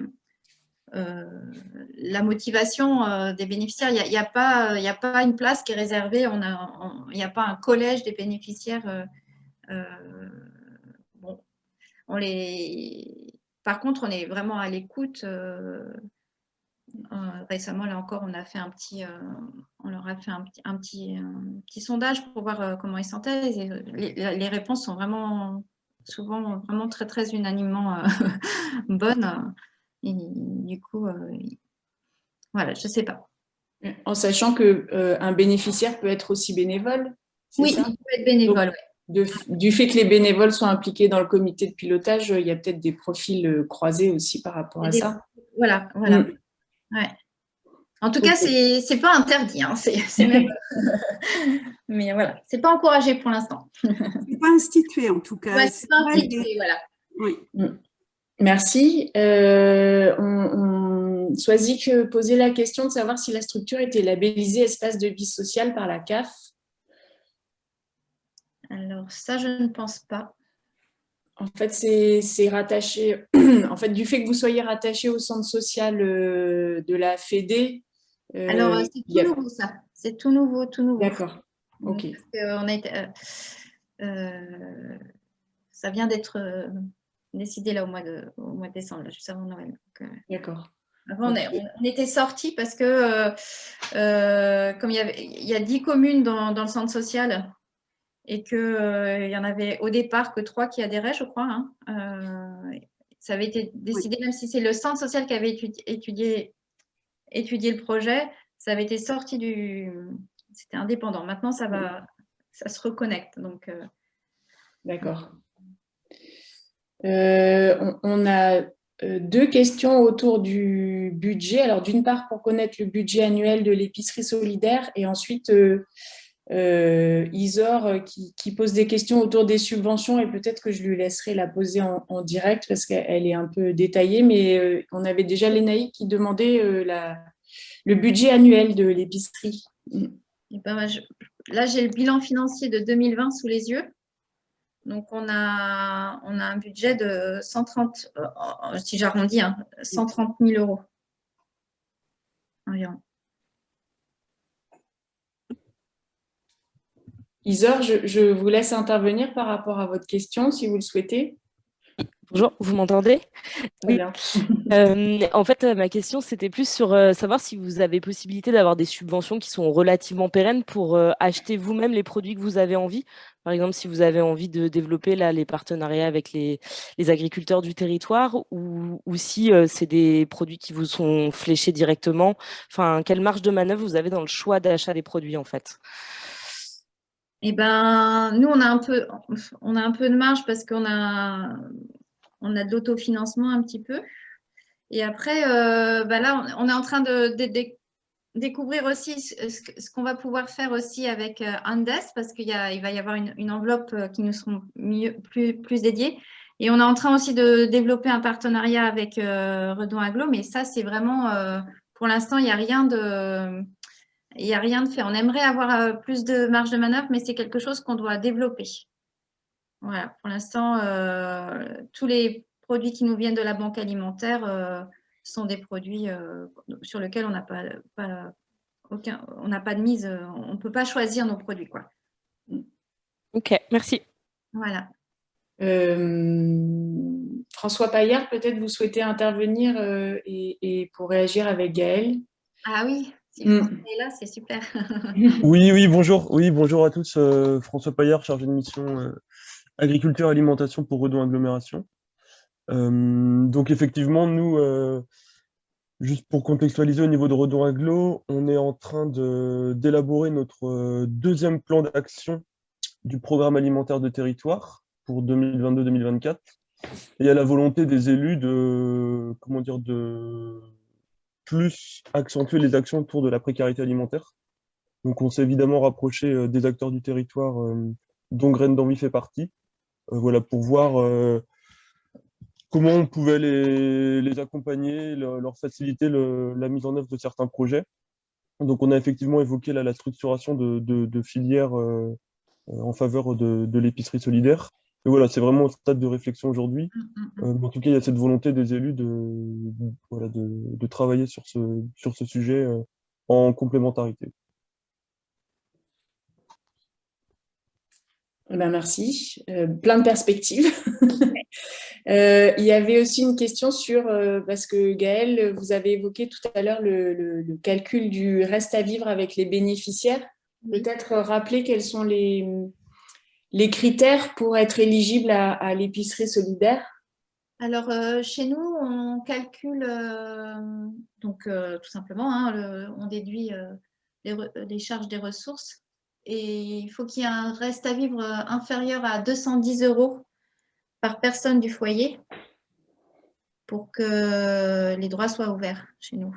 motivation des bénéficiaires. Il n'y a pas une place qui est réservée. Il n'y a pas un collège des bénéficiaires. Bon, par contre, on est vraiment à l'écoute. Récemment, là encore, on a fait on leur a fait un petit sondage pour voir comment ils sentaient. Les réponses sont vraiment souvent vraiment très très unanimement bonnes. Et du coup, voilà, je ne sais pas. En sachant qu'un bénéficiaire peut être aussi bénévole, oui, ça il peut être bénévole. Donc, du fait que les bénévoles soient impliqués dans le comité de pilotage, il y a peut-être des profils croisés aussi par rapport à ça. Voilà. Ouais. En tout cas, c'est pas interdit. Hein. C'est même... Mais voilà, c'est pas encouragé pour l'instant. C'est pas institué en tout cas. Ouais, c'est pas institué, voilà. Oui. Merci. Soisic posait la question de savoir si la structure était labellisée espace de vie sociale par la CAF. Alors ça, je ne pense pas. En fait, c'est rattaché. En fait, du fait que vous soyez rattaché au centre social de la Fédé. Alors, c'est tout nouveau, ça. C'est tout nouveau, tout nouveau. D'accord. Ok. Ça vient d'être décidé là au mois de décembre, là, juste avant Noël. D'accord. Avant, on était sortis parce que comme il y a 10 communes dans le centre social et qu'il y en avait au départ que 3 qui adhéraient, je crois. Hein. Ça avait été décidé, même si c'est le centre social qui avait étudié le projet, ça avait été sorti c'était indépendant. Maintenant, ça se reconnecte. Donc, d'accord. On a 2 questions autour du budget. Alors, d'une part, pour connaître le budget annuel de l'épicerie solidaire et ensuite, Isor qui pose des questions autour des subventions et peut-être que je lui laisserai la poser en direct parce qu'elle est un peu détaillée, mais on avait déjà Lénaïque qui demandait le budget annuel de l'épicerie. Et ben, là, j'ai le bilan financier de 2020 sous les yeux. Donc, on a un budget de 130, si j'arrondis, 130 000 euros environ. Isor, je vous laisse intervenir par rapport à votre question, si vous le souhaitez. Bonjour, vous m'entendez? Très bien. En fait, ma question, c'était plus sur savoir si vous avez possibilité d'avoir des subventions qui sont relativement pérennes pour acheter vous-même les produits que vous avez envie. Par exemple, si vous avez envie de développer là, les partenariats avec les agriculteurs du territoire ou si c'est des produits qui vous sont fléchés directement. Enfin, quelle marge de manœuvre vous avez dans le choix d'achat des produits, en fait? Eh ben, nous, on a un peu de marge parce qu'on a de l'autofinancement un petit peu. Et après, là, on est en train de découvrir aussi ce qu'on va pouvoir faire aussi avec Andes parce qu'il va y avoir une enveloppe qui nous seront plus dédiée. Et on est en train aussi de développer un partenariat avec Redon Aglo, mais ça, c'est vraiment, pour l'instant, il n'y a rien de fait. On aimerait avoir plus de marge de manœuvre, mais c'est quelque chose qu'on doit développer. Voilà, pour l'instant, tous les produits qui nous viennent de la banque alimentaire sont des produits sur lesquels on n'a pas de mise, on ne peut pas choisir nos produits, quoi. Ok, merci. Voilà. François Paillard, peut-être vous souhaitez intervenir et pour réagir avec Gaëlle. Ah oui, si François est là, c'est super. Oui, bonjour. Oui, bonjour à tous. François Paillard, chargé de mission agriculture et alimentation pour Redon Agglomération. Donc effectivement, nous, juste pour contextualiser au niveau de Redon Agglo, on est en train d'élaborer notre deuxième plan d'action du programme alimentaire de territoire pour 2022-2024. Et il y a la volonté des élus de plus accentuer les actions autour de la précarité alimentaire. Donc on s'est évidemment rapproché des acteurs du territoire dont Graines d'Envie fait partie, voilà, pour voir comment on pouvait les accompagner, leur faciliter la mise en œuvre de certains projets. Donc on a effectivement évoqué là, la structuration de filières en faveur de l'épicerie solidaire. Et voilà, c'est vraiment au stade de réflexion aujourd'hui. En tout cas, il y a cette volonté des élus de travailler sur ce sujet en complémentarité. Ben merci. Plein de perspectives. Il y avait aussi une question parce que Gaëlle, vous avez évoqué tout à l'heure le calcul du reste à vivre avec les bénéficiaires. Peut-être rappeler quels sont les critères pour être éligible à l'épicerie solidaire. Alors, chez nous, on calcule, tout simplement, on déduit les charges des ressources et il faut qu'il y ait un reste à vivre inférieur à 210 € par personne du foyer pour que les droits soient ouverts chez nous.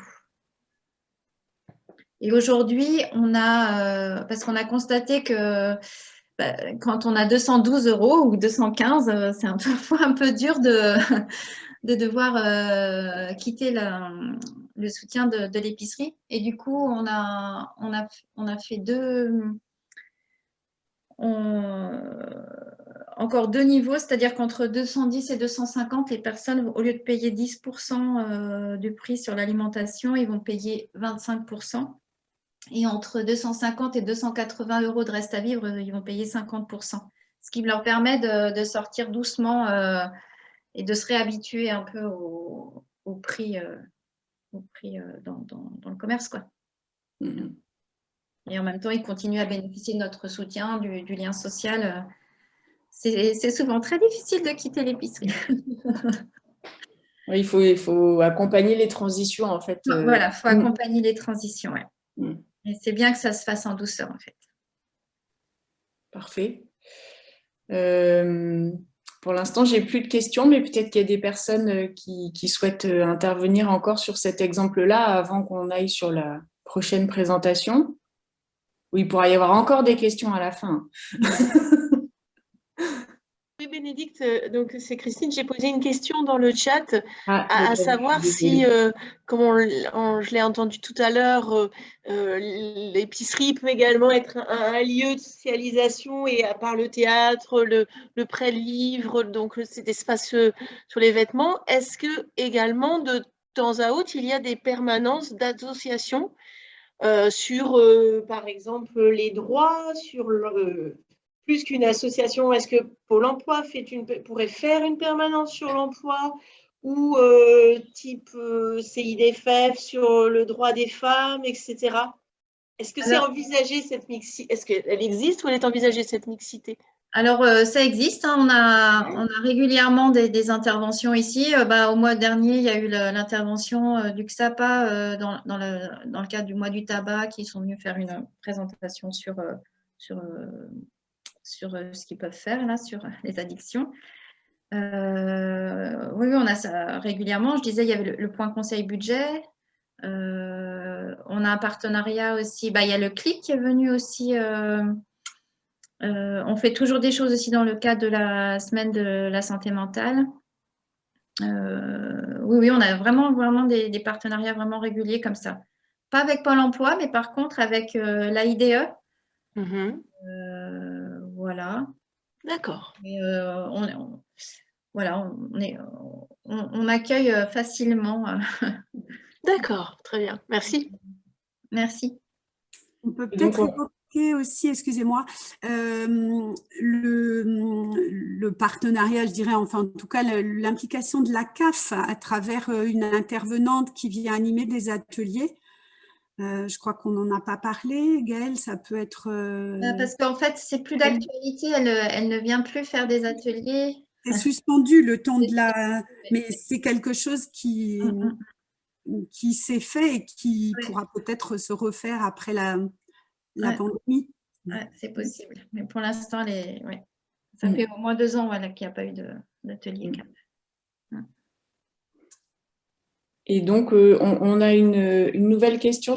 Et aujourd'hui, parce qu'on a constaté que quand on a 212 € ou 215, c'est parfois un peu dur de devoir quitter le soutien de l'épicerie. Et du coup, on a fait encore deux niveaux, c'est-à-dire qu'entre 210 et 250, les personnes, au lieu de payer 10% du prix sur l'alimentation, ils vont payer 25%. Et entre 250 et 280 € de reste à vivre, ils vont payer 50%. Ce qui leur permet de sortir doucement et de se réhabituer un peu au prix, dans le commerce, quoi. Et en même temps, ils continuent à bénéficier de notre soutien, du lien social. C'est souvent très difficile de quitter l'épicerie. Oui, il faut accompagner les transitions, en fait. Voilà, il faut accompagner les transitions, ouais. Et c'est bien que ça se fasse en douceur, en fait. Parfait. Pour l'instant, j'ai plus de questions, mais peut-être qu'il y a des personnes qui souhaitent intervenir encore sur cet exemple-là avant qu'on aille sur la prochaine présentation. Oui, il pourra y avoir encore des questions à la fin. Oui, Bénédicte, donc c'est Christine. J'ai posé une question dans le chat Ah, à savoir si, comme je l'ai entendu tout à l'heure, l'épicerie peut également être un lieu de socialisation et à part le théâtre, le prêt de livres, donc cet espace sur les vêtements, est-ce que également de temps à autre, il y a des permanences d'associations sur, par exemple, les droits, sur plus qu'une association, est-ce que Pôle emploi pourrait faire une permanence sur l'emploi ou type CIDFF sur le droit des femmes, etc. Est-ce que c'est envisagé cette mixité? Est-ce qu'elle existe ou elle est envisagée cette mixité? Alors, ça existe. Hein. On a régulièrement des interventions ici. Au mois dernier, il y a eu l'intervention du XAPA dans le cadre du mois du tabac qui sont venus faire une présentation sur ce qu'ils peuvent faire là, sur les addictions. Oui, on a ça régulièrement. Je disais, il y avait le point conseil budget. On a un partenariat aussi. Il y a le CLIC qui est venu aussi. On fait toujours des choses aussi dans le cadre de la semaine de la santé mentale. Oui, on a vraiment des partenariats vraiment réguliers comme ça. Pas avec Pôle emploi, mais par contre avec l'AIDE. Voilà. D'accord. On accueille facilement. D'accord, très bien. Merci. Merci. On peut peut-être évoquer aussi, excusez-moi, le partenariat, je dirais, enfin en tout cas l'implication de la CAF à travers une intervenante qui vient animer des ateliers. Je crois qu'on n'en a pas parlé, Gaëlle, ça peut être… Parce qu'en fait, c'est plus d'actualité, elle ne vient plus faire des ateliers. C'est suspendu le temps de la… Mais c'est quelque chose qui s'est fait et qui pourra peut-être se refaire après la pandémie. C'est possible. Mais pour l'instant, ça fait au moins 2 ans qu'il n'y a pas eu d'atelier. Et donc, on a une nouvelle question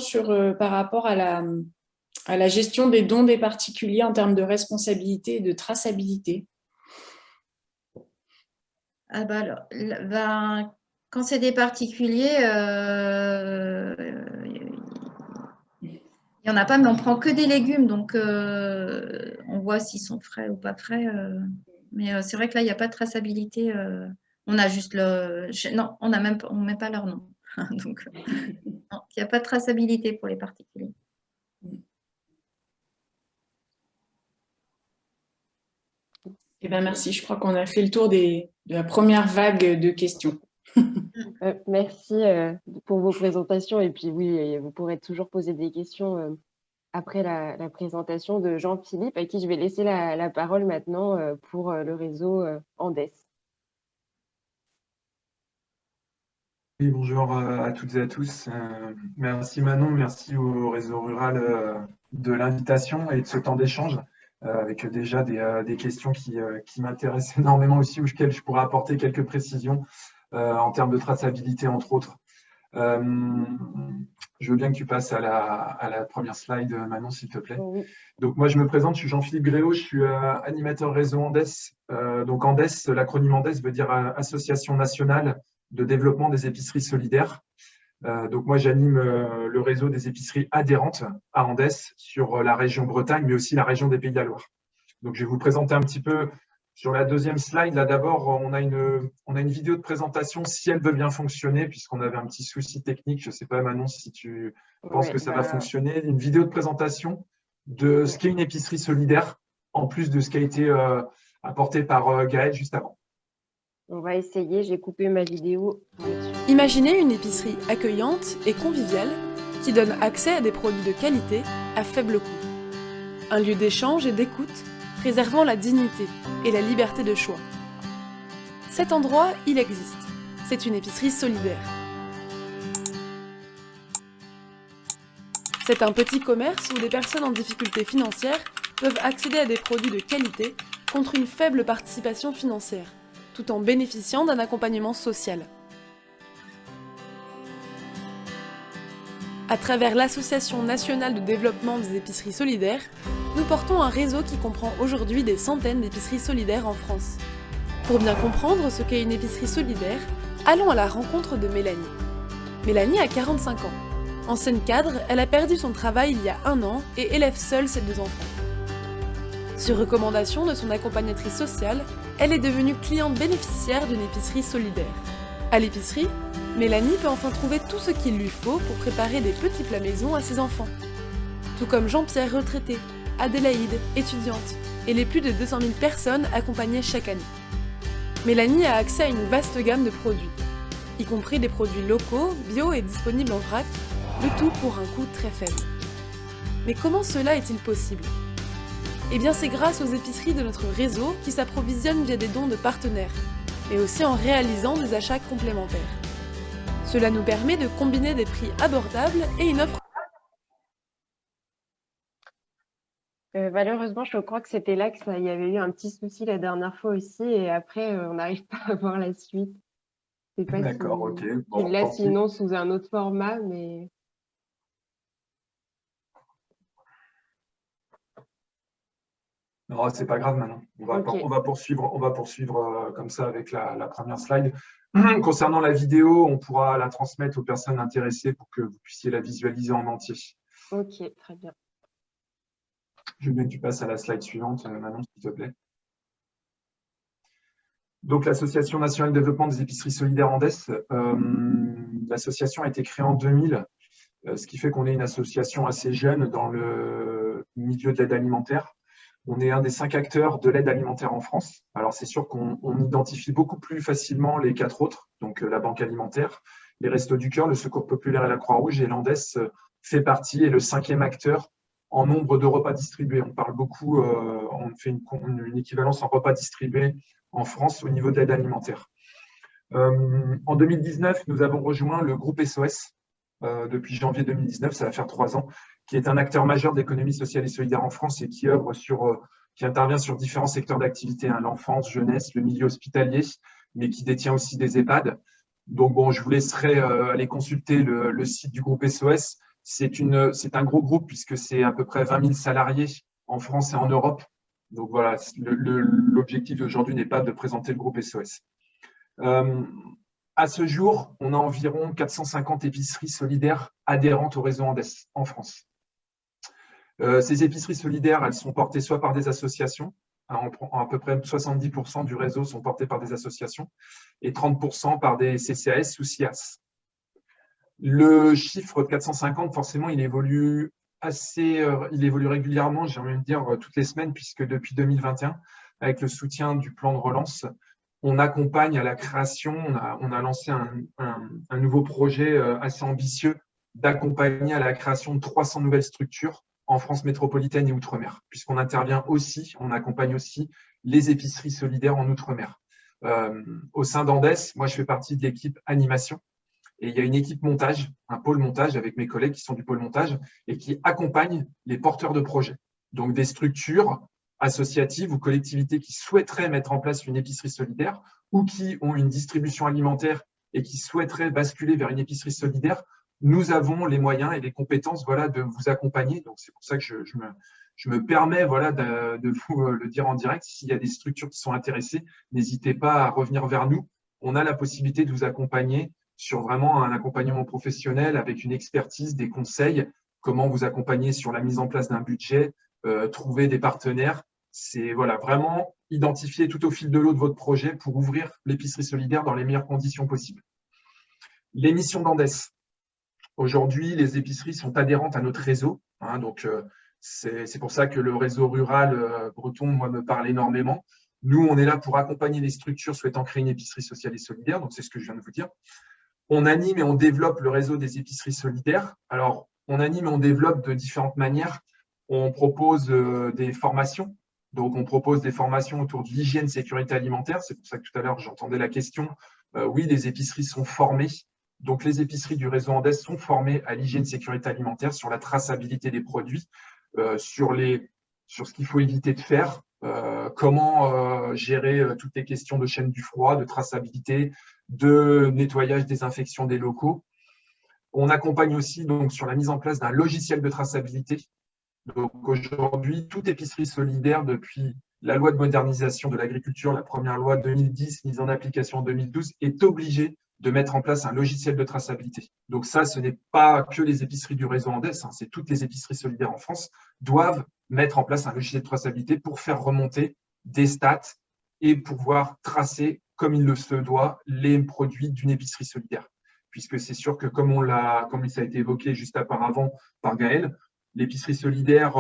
par rapport à la gestion des dons des particuliers en termes de responsabilité et de traçabilité. Quand c'est des particuliers, il n'y en a pas, mais on prend que des légumes, donc on voit s'ils sont frais ou pas frais. Mais c'est vrai que là, il n'y a pas de traçabilité. On a juste non, on ne met pas leur nom. Donc, il n'y a pas de traçabilité pour les particuliers. Eh bien, merci. Je crois qu'on a fait le tour de la première vague de questions. Merci pour vos présentations. Et puis oui, vous pourrez toujours poser des questions après la présentation de Jean-Philippe, à qui je vais laisser la parole maintenant pour le réseau Andes. Oui, bonjour à toutes et à tous. Merci Manon, merci au réseau rural de l'invitation et de ce temps d'échange avec déjà des questions qui m'intéressent énormément aussi, auxquelles je pourrais apporter quelques précisions en termes de traçabilité, entre autres. Je veux bien que tu passes à la première slide, Manon, s'il te plaît. Oui. Donc, moi, je me présente, je suis Jean-Philippe Gréau, je suis animateur réseau Andes. Donc, Andes, l'acronyme Andes veut dire Association nationale de développement des épiceries solidaires. Donc, moi, j'anime le réseau des épiceries adhérentes à Andes sur la région Bretagne, mais aussi la région des Pays de la Loire. Donc, je vais vous présenter un petit peu sur la deuxième slide. Là, d'abord, on a une vidéo de présentation, si elle veut bien fonctionner, puisqu'on avait un petit souci technique. Je ne sais pas, Manon, si tu penses que ça va fonctionner. Une vidéo de présentation de ce qu'est une épicerie solidaire, en plus de ce qui a été apporté par Gaëlle juste avant. On va essayer, j'ai coupé ma vidéo. Imaginez une épicerie accueillante et conviviale qui donne accès à des produits de qualité à faible coût. Un lieu d'échange et d'écoute préservant la dignité et la liberté de choix. Cet endroit, il existe. C'est une épicerie solidaire. C'est un petit commerce où des personnes en difficulté financière peuvent accéder à des produits de qualité contre une faible participation financière, tout en bénéficiant d'un accompagnement social. À travers l'Association nationale de développement des épiceries solidaires, nous portons un réseau qui comprend aujourd'hui des centaines d'épiceries solidaires en France. Pour bien comprendre ce qu'est une épicerie solidaire, allons à la rencontre de Mélanie. Mélanie a 45 ans. Ancienne cadre, elle a perdu son travail il y a 1 an et élève seule ses 2 enfants. Sur recommandation de son accompagnatrice sociale, elle est devenue cliente bénéficiaire d'une épicerie solidaire. À l'épicerie, Mélanie peut enfin trouver tout ce qu'il lui faut pour préparer des petits plats maison à ses enfants. Tout comme Jean-Pierre retraité, Adélaïde, étudiante, et les plus de 200 000 personnes accompagnées chaque année. Mélanie a accès à une vaste gamme de produits, y compris des produits locaux, bio et disponibles en vrac, le tout pour un coût très faible. Mais comment cela est-il possible ? Eh bien c'est grâce aux épiceries de notre réseau qui s'approvisionnent via des dons de partenaires, mais aussi en réalisant des achats complémentaires. Cela nous permet de combiner des prix abordables et une offre. Malheureusement, je crois que c'était là qu'il y avait eu un petit souci la dernière fois aussi, et après, on n'arrive pas à voir la suite. Je sais pas D'accord, si ok. Bon, là, sinon sous un autre format, mais... Non, c'est pas grave maintenant. On va poursuivre comme ça avec la première slide. Concernant la vidéo, on pourra la transmettre aux personnes intéressées pour que vous puissiez la visualiser en entier. Ok, très bien. Je veux bien que tu passes à la slide suivante, Manon, s'il te plaît. Donc, l'Association nationale de développement des épiceries solidaires Andes, l'association a été créée en 2000, ce qui fait qu'on est une association assez jeune dans le milieu de l'aide alimentaire. On est un des 5 acteurs de l'aide alimentaire en France. Alors, c'est sûr qu'on identifie beaucoup plus facilement les 4 autres, donc la Banque alimentaire, les Restos du Cœur, le Secours populaire et la Croix-Rouge, et l'Andes fait partie, est le 5e acteur en nombre de repas distribués. On parle beaucoup, on fait une équivalence en repas distribués en France au niveau de l'aide alimentaire. En 2019, nous avons rejoint le groupe SOS depuis janvier 2019, ça va faire 3 ans, qui est un acteur majeur de l'économie sociale et solidaire en France et qui intervient sur différents secteurs d'activité, l'enfance, jeunesse, le milieu hospitalier, mais qui détient aussi des EHPAD. Donc bon, je vous laisserai aller consulter le site du groupe SOS. C'est un gros groupe puisque c'est à peu près 20 000 salariés en France et en Europe. Donc voilà, l'objectif d'aujourd'hui n'est pas de présenter le groupe SOS. À ce jour, on a environ 450 épiceries solidaires adhérentes au réseau Andes en France. Ces épiceries solidaires, elles sont portées soit par des associations, à peu près 70% du réseau sont portés par des associations, et 30% par des CCAS ou CIAS. Le chiffre de 450, forcément, il évolue régulièrement, j'ai envie de dire toutes les semaines, puisque depuis 2021, avec le soutien du plan de relance, on accompagne à la création, on a lancé un nouveau projet assez ambitieux d'accompagner à la création de 300 nouvelles structures en France métropolitaine et Outre-mer, puisqu'on intervient aussi, on accompagne aussi les épiceries solidaires en Outre-mer. Au sein d'Andes, moi je fais partie de l'équipe animation, et il y a une équipe montage, un pôle montage avec mes collègues qui sont du pôle montage et qui accompagnent les porteurs de projets. Donc des structures associatives ou collectivités qui souhaiteraient mettre en place une épicerie solidaire ou qui ont une distribution alimentaire et qui souhaiteraient basculer vers une épicerie solidaire, nous avons les moyens et les compétences voilà, de vous accompagner. Donc, c'est pour ça que je me permets voilà, de vous le dire en direct. S'il y a des structures qui sont intéressées, n'hésitez pas à revenir vers nous. On a la possibilité de vous accompagner sur vraiment un accompagnement professionnel avec une expertise, des conseils, comment vous accompagner sur la mise en place d'un budget, trouver des partenaires. C'est voilà, vraiment identifier tout au fil de l'eau de votre projet pour ouvrir l'épicerie solidaire dans les meilleures conditions possibles. Les missions d'Andes. Aujourd'hui, les épiceries sont adhérentes à notre réseau. Hein, donc, c'est pour ça que le réseau rural breton, moi, me parle énormément. Nous, on est là pour accompagner les structures souhaitant créer une épicerie sociale et solidaire. Donc, c'est ce que je viens de vous dire. On anime et on développe le réseau des épiceries solidaires. Alors, on anime et on développe de différentes manières. On propose des formations. Donc, on propose des formations autour de l'hygiène, sécurité alimentaire. C'est pour ça que tout à l'heure, j'entendais la question. Oui, les épiceries sont formées. Donc, les épiceries du réseau Andes sont formées à l'hygiène, sécurité alimentaire, sur la traçabilité des produits, sur ce qu'il faut éviter de faire, comment gérer toutes les questions de chaîne du froid, de traçabilité, de nettoyage, désinfection des locaux. On accompagne aussi donc, sur la mise en place d'un logiciel de traçabilité. Donc aujourd'hui, toute épicerie solidaire, depuis la loi de modernisation de l'agriculture, la première loi 2010, mise en application en 2012, est obligée de mettre en place un logiciel de traçabilité. Donc ça, ce n'est pas que les épiceries du réseau Andes, hein, c'est toutes les épiceries solidaires en France doivent mettre en place un logiciel de traçabilité pour faire remonter des stats et pouvoir tracer, comme il le se doit, les produits d'une épicerie solidaire. Puisque c'est sûr que comme ça a été évoqué juste auparavant par Gaël, l'épicerie solidaire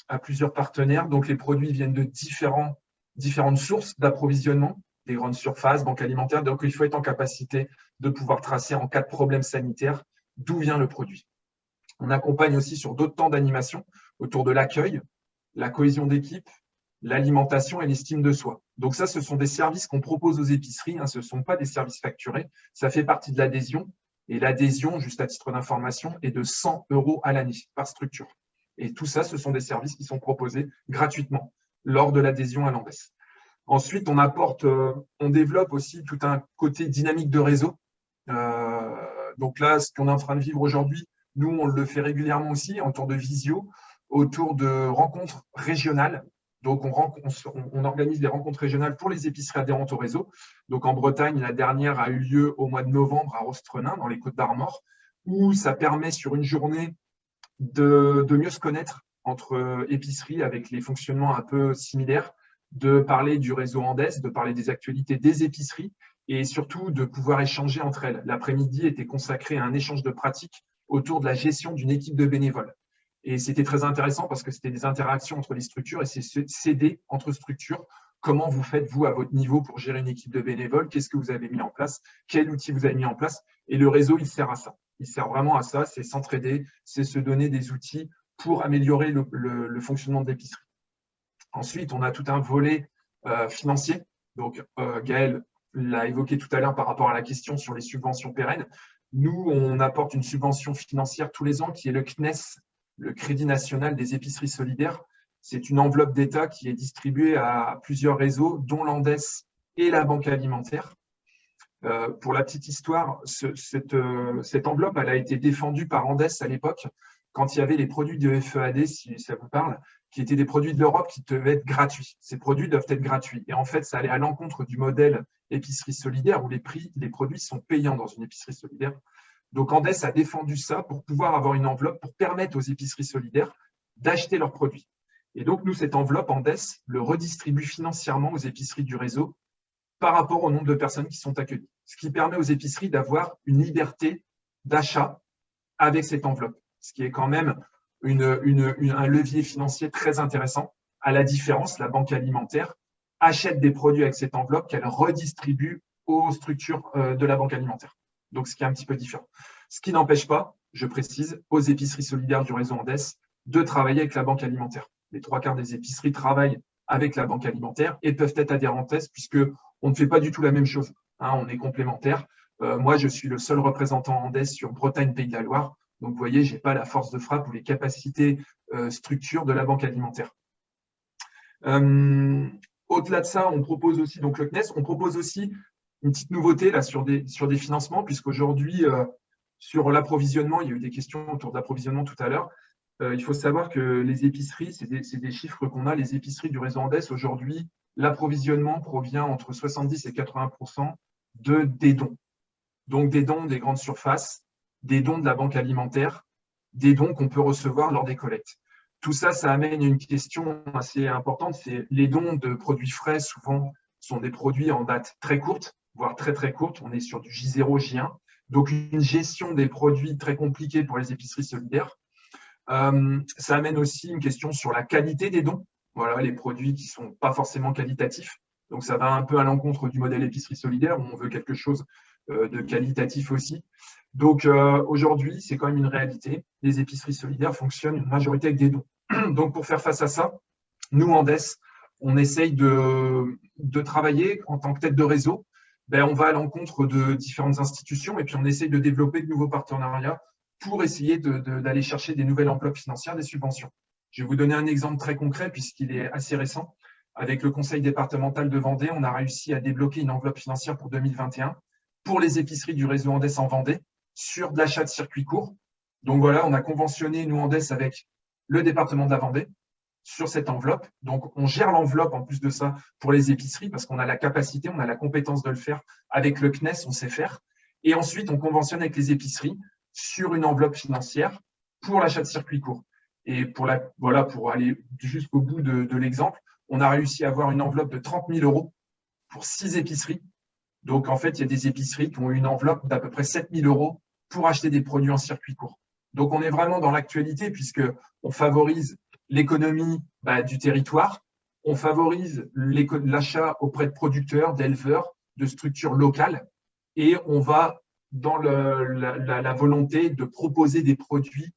a plusieurs partenaires, donc les produits viennent de différentes sources d'approvisionnement, des grandes surfaces, banques alimentaires, donc il faut être en capacité de pouvoir tracer en cas de problème sanitaire d'où vient le produit. On accompagne aussi sur d'autres temps d'animation autour de l'accueil, la cohésion d'équipe, l'alimentation et l'estime de soi. Donc ça, ce sont des services qu'on propose aux épiceries, hein, ce ne sont pas des services facturés, ça fait partie de l'adhésion. Et l'adhésion, juste à titre d'information, est de 100 € à l'année par structure. Et tout ça, ce sont des services qui sont proposés gratuitement lors de l'adhésion à l'Andes. Ensuite, on développe aussi tout un côté dynamique de réseau. Donc là, ce qu'on est en train de vivre aujourd'hui, nous, on le fait régulièrement aussi autour de visio, autour de rencontres régionales. Donc, on organise des rencontres régionales pour les épiceries adhérentes au réseau. Donc, en Bretagne, la dernière a eu lieu au mois de novembre à Rostrenin, dans les Côtes-d'Armor, où ça permet sur une journée de mieux se connaître entre épiceries avec les fonctionnements un peu similaires, de parler du réseau Andes, de parler des actualités des épiceries et surtout de pouvoir échanger entre elles. L'après-midi était consacré à un échange de pratiques autour de la gestion d'une équipe de bénévoles. Et c'était très intéressant parce que c'était des interactions entre les structures et c'est s'aider entre structures. Comment vous faites, vous, à votre niveau, pour gérer une équipe de bénévoles? Qu'est-ce que vous avez mis en place? Quel outil vous avez mis en place? Et le réseau, il sert à ça. Il sert vraiment à ça, c'est s'entraider, c'est se donner des outils pour améliorer le fonctionnement de l'épicerie. Ensuite, on a tout un volet financier. Donc, Gaël l'a évoqué tout à l'heure par rapport à la question sur les subventions pérennes. Nous, on apporte une subvention financière tous les ans qui est le CNES, le Crédit national des épiceries solidaires. C'est une enveloppe d'État qui est distribuée à plusieurs réseaux, dont l'Andes et la Banque alimentaire. Pour la petite histoire, cette enveloppe elle a été défendue par Andes à l'époque, quand il y avait les produits de FEAD, si ça vous parle, qui étaient des produits de l'Europe qui devaient être gratuits. Ces produits doivent être gratuits. Et en fait, ça allait à l'encontre du modèle épicerie solidaire où les produits sont payants dans une épicerie solidaire. Donc, Andes a défendu ça pour pouvoir avoir une enveloppe pour permettre aux épiceries solidaires d'acheter leurs produits. Et donc, nous, cette enveloppe, Andes le redistribue financièrement aux épiceries du réseau par rapport au nombre de personnes qui sont accueillies. Ce qui permet aux épiceries d'avoir une liberté d'achat avec cette enveloppe, ce qui est quand même un levier financier très intéressant. À la différence, la banque alimentaire achète des produits avec cette enveloppe qu'elle redistribue aux structures de la banque alimentaire. Donc, ce qui est un petit peu différent. Ce qui n'empêche pas, je précise, aux épiceries solidaires du réseau Andes de travailler avec la banque alimentaire. Les 3/4 des épiceries travaillent avec la banque alimentaire et peuvent être adhérentes puisqu'on ne fait pas du tout la même chose. Hein, on est complémentaires. Moi, je suis le seul représentant Andes sur Bretagne-Pays de la Loire. Donc, vous voyez, je n'ai pas la force de frappe ou les capacités structure de la banque alimentaire. Au-delà de ça, on propose aussi, donc le CNES, on propose aussi une petite nouveauté là, sur des financements, puisqu'aujourd'hui, sur l'approvisionnement, il y a eu des questions autour de l'approvisionnement tout à l'heure. Il faut savoir que les épiceries, c'est des chiffres qu'on a, les épiceries du réseau Andes, aujourd'hui, l'approvisionnement provient entre 70 et 80% des dons. Donc des dons des grandes surfaces, des dons de la banque alimentaire, des dons qu'on peut recevoir lors des collectes. Tout ça, ça amène une question assez importante, c'est les dons de produits frais, souvent, sont des produits en date très courte, voire très très courte. On est sur du J0, J1. Donc, une gestion des produits très compliquée pour les épiceries solidaires. Ça amène aussi une question sur la qualité des dons. Voilà, les produits qui ne sont pas forcément qualitatifs. Donc, ça va un peu à l'encontre du modèle épicerie solidaire où on veut quelque chose de qualitatif aussi. Donc, aujourd'hui, c'est quand même une réalité. Les épiceries solidaires fonctionnent une majorité avec des dons. Donc, pour faire face à ça, nous, Andes, on essaye de travailler en tant que tête de réseau. On va à l'encontre de différentes institutions et puis on essaye de développer de nouveaux partenariats pour essayer d'aller chercher des nouvelles enveloppes financières, des subventions. Je vais vous donner un exemple très concret puisqu'il est assez récent. Avec le conseil départemental de Vendée, on a réussi à débloquer une enveloppe financière pour 2021 pour les épiceries du réseau Andes en Vendée sur de l'achat de circuits courts. Donc voilà, on a conventionné, nous, Andes, avec le département de la Vendée sur cette enveloppe. Donc, on gère l'enveloppe en plus de ça pour les épiceries parce qu'on a la capacité, on a la compétence de le faire. Avec le CNES, on sait faire. Et ensuite, on conventionne avec les épiceries sur une enveloppe financière pour l'achat de circuits courts. Et pour aller jusqu'au bout de l'exemple, on a réussi à avoir une enveloppe de 30 000 € pour 6 épiceries. Donc, en fait, il y a des épiceries qui ont une enveloppe d'à peu près 7 000 € pour acheter des produits en circuit court. Donc, on est vraiment dans l'actualité puisqu'on favorise l'économie du territoire, on favorise l'achat auprès de producteurs, d'éleveurs, de structures locales et on va dans la volonté de proposer des produits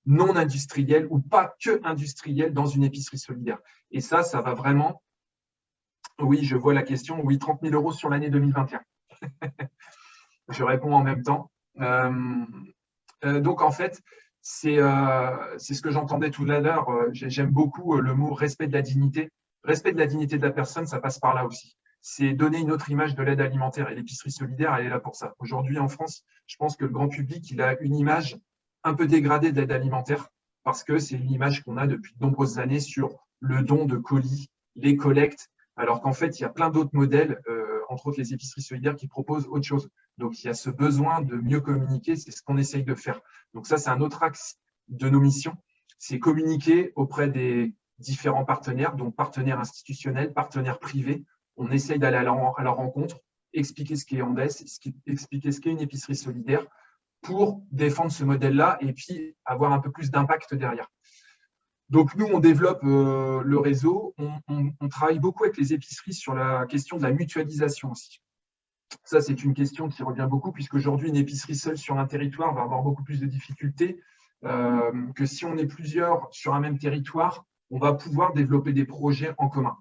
non industriels ou pas que industriels dans une épicerie solidaire. Et ça va vraiment… Oui, je vois la question. Oui, 30 000 € sur l'année 2021. Je réponds en même temps. Donc, en fait, c'est ce que j'entendais tout à l'heure. J'aime beaucoup le mot respect de la dignité. Respect de la dignité de la personne, ça passe par là aussi. C'est donner une autre image de l'aide alimentaire. Et l'épicerie solidaire, elle est là pour ça. Aujourd'hui, en France, je pense que le grand public, il a une image un peu dégradée de l'aide alimentaire parce que c'est une image qu'on a depuis de nombreuses années sur le don de colis, les collectes, alors qu'en fait, il y a plein d'autres modèles, entre autres les épiceries solidaires, qui proposent autre chose. Donc, il y a ce besoin de mieux communiquer, c'est ce qu'on essaye de faire. Donc ça, c'est un autre axe de nos missions, c'est communiquer auprès des différents partenaires, donc partenaires institutionnels, partenaires privés. On essaye d'aller à leur rencontre, expliquer ce qu'est Andes, expliquer ce qu'est une épicerie solidaire pour défendre ce modèle-là et puis avoir un peu plus d'impact derrière. Donc, nous, on développe le réseau. On travaille beaucoup avec les épiceries sur la question de la mutualisation aussi. Ça, c'est une question qui revient beaucoup puisqu'aujourd'hui, une épicerie seule sur un territoire va avoir beaucoup plus de difficultés que si on est plusieurs sur un même territoire, on va pouvoir développer des projets en commun.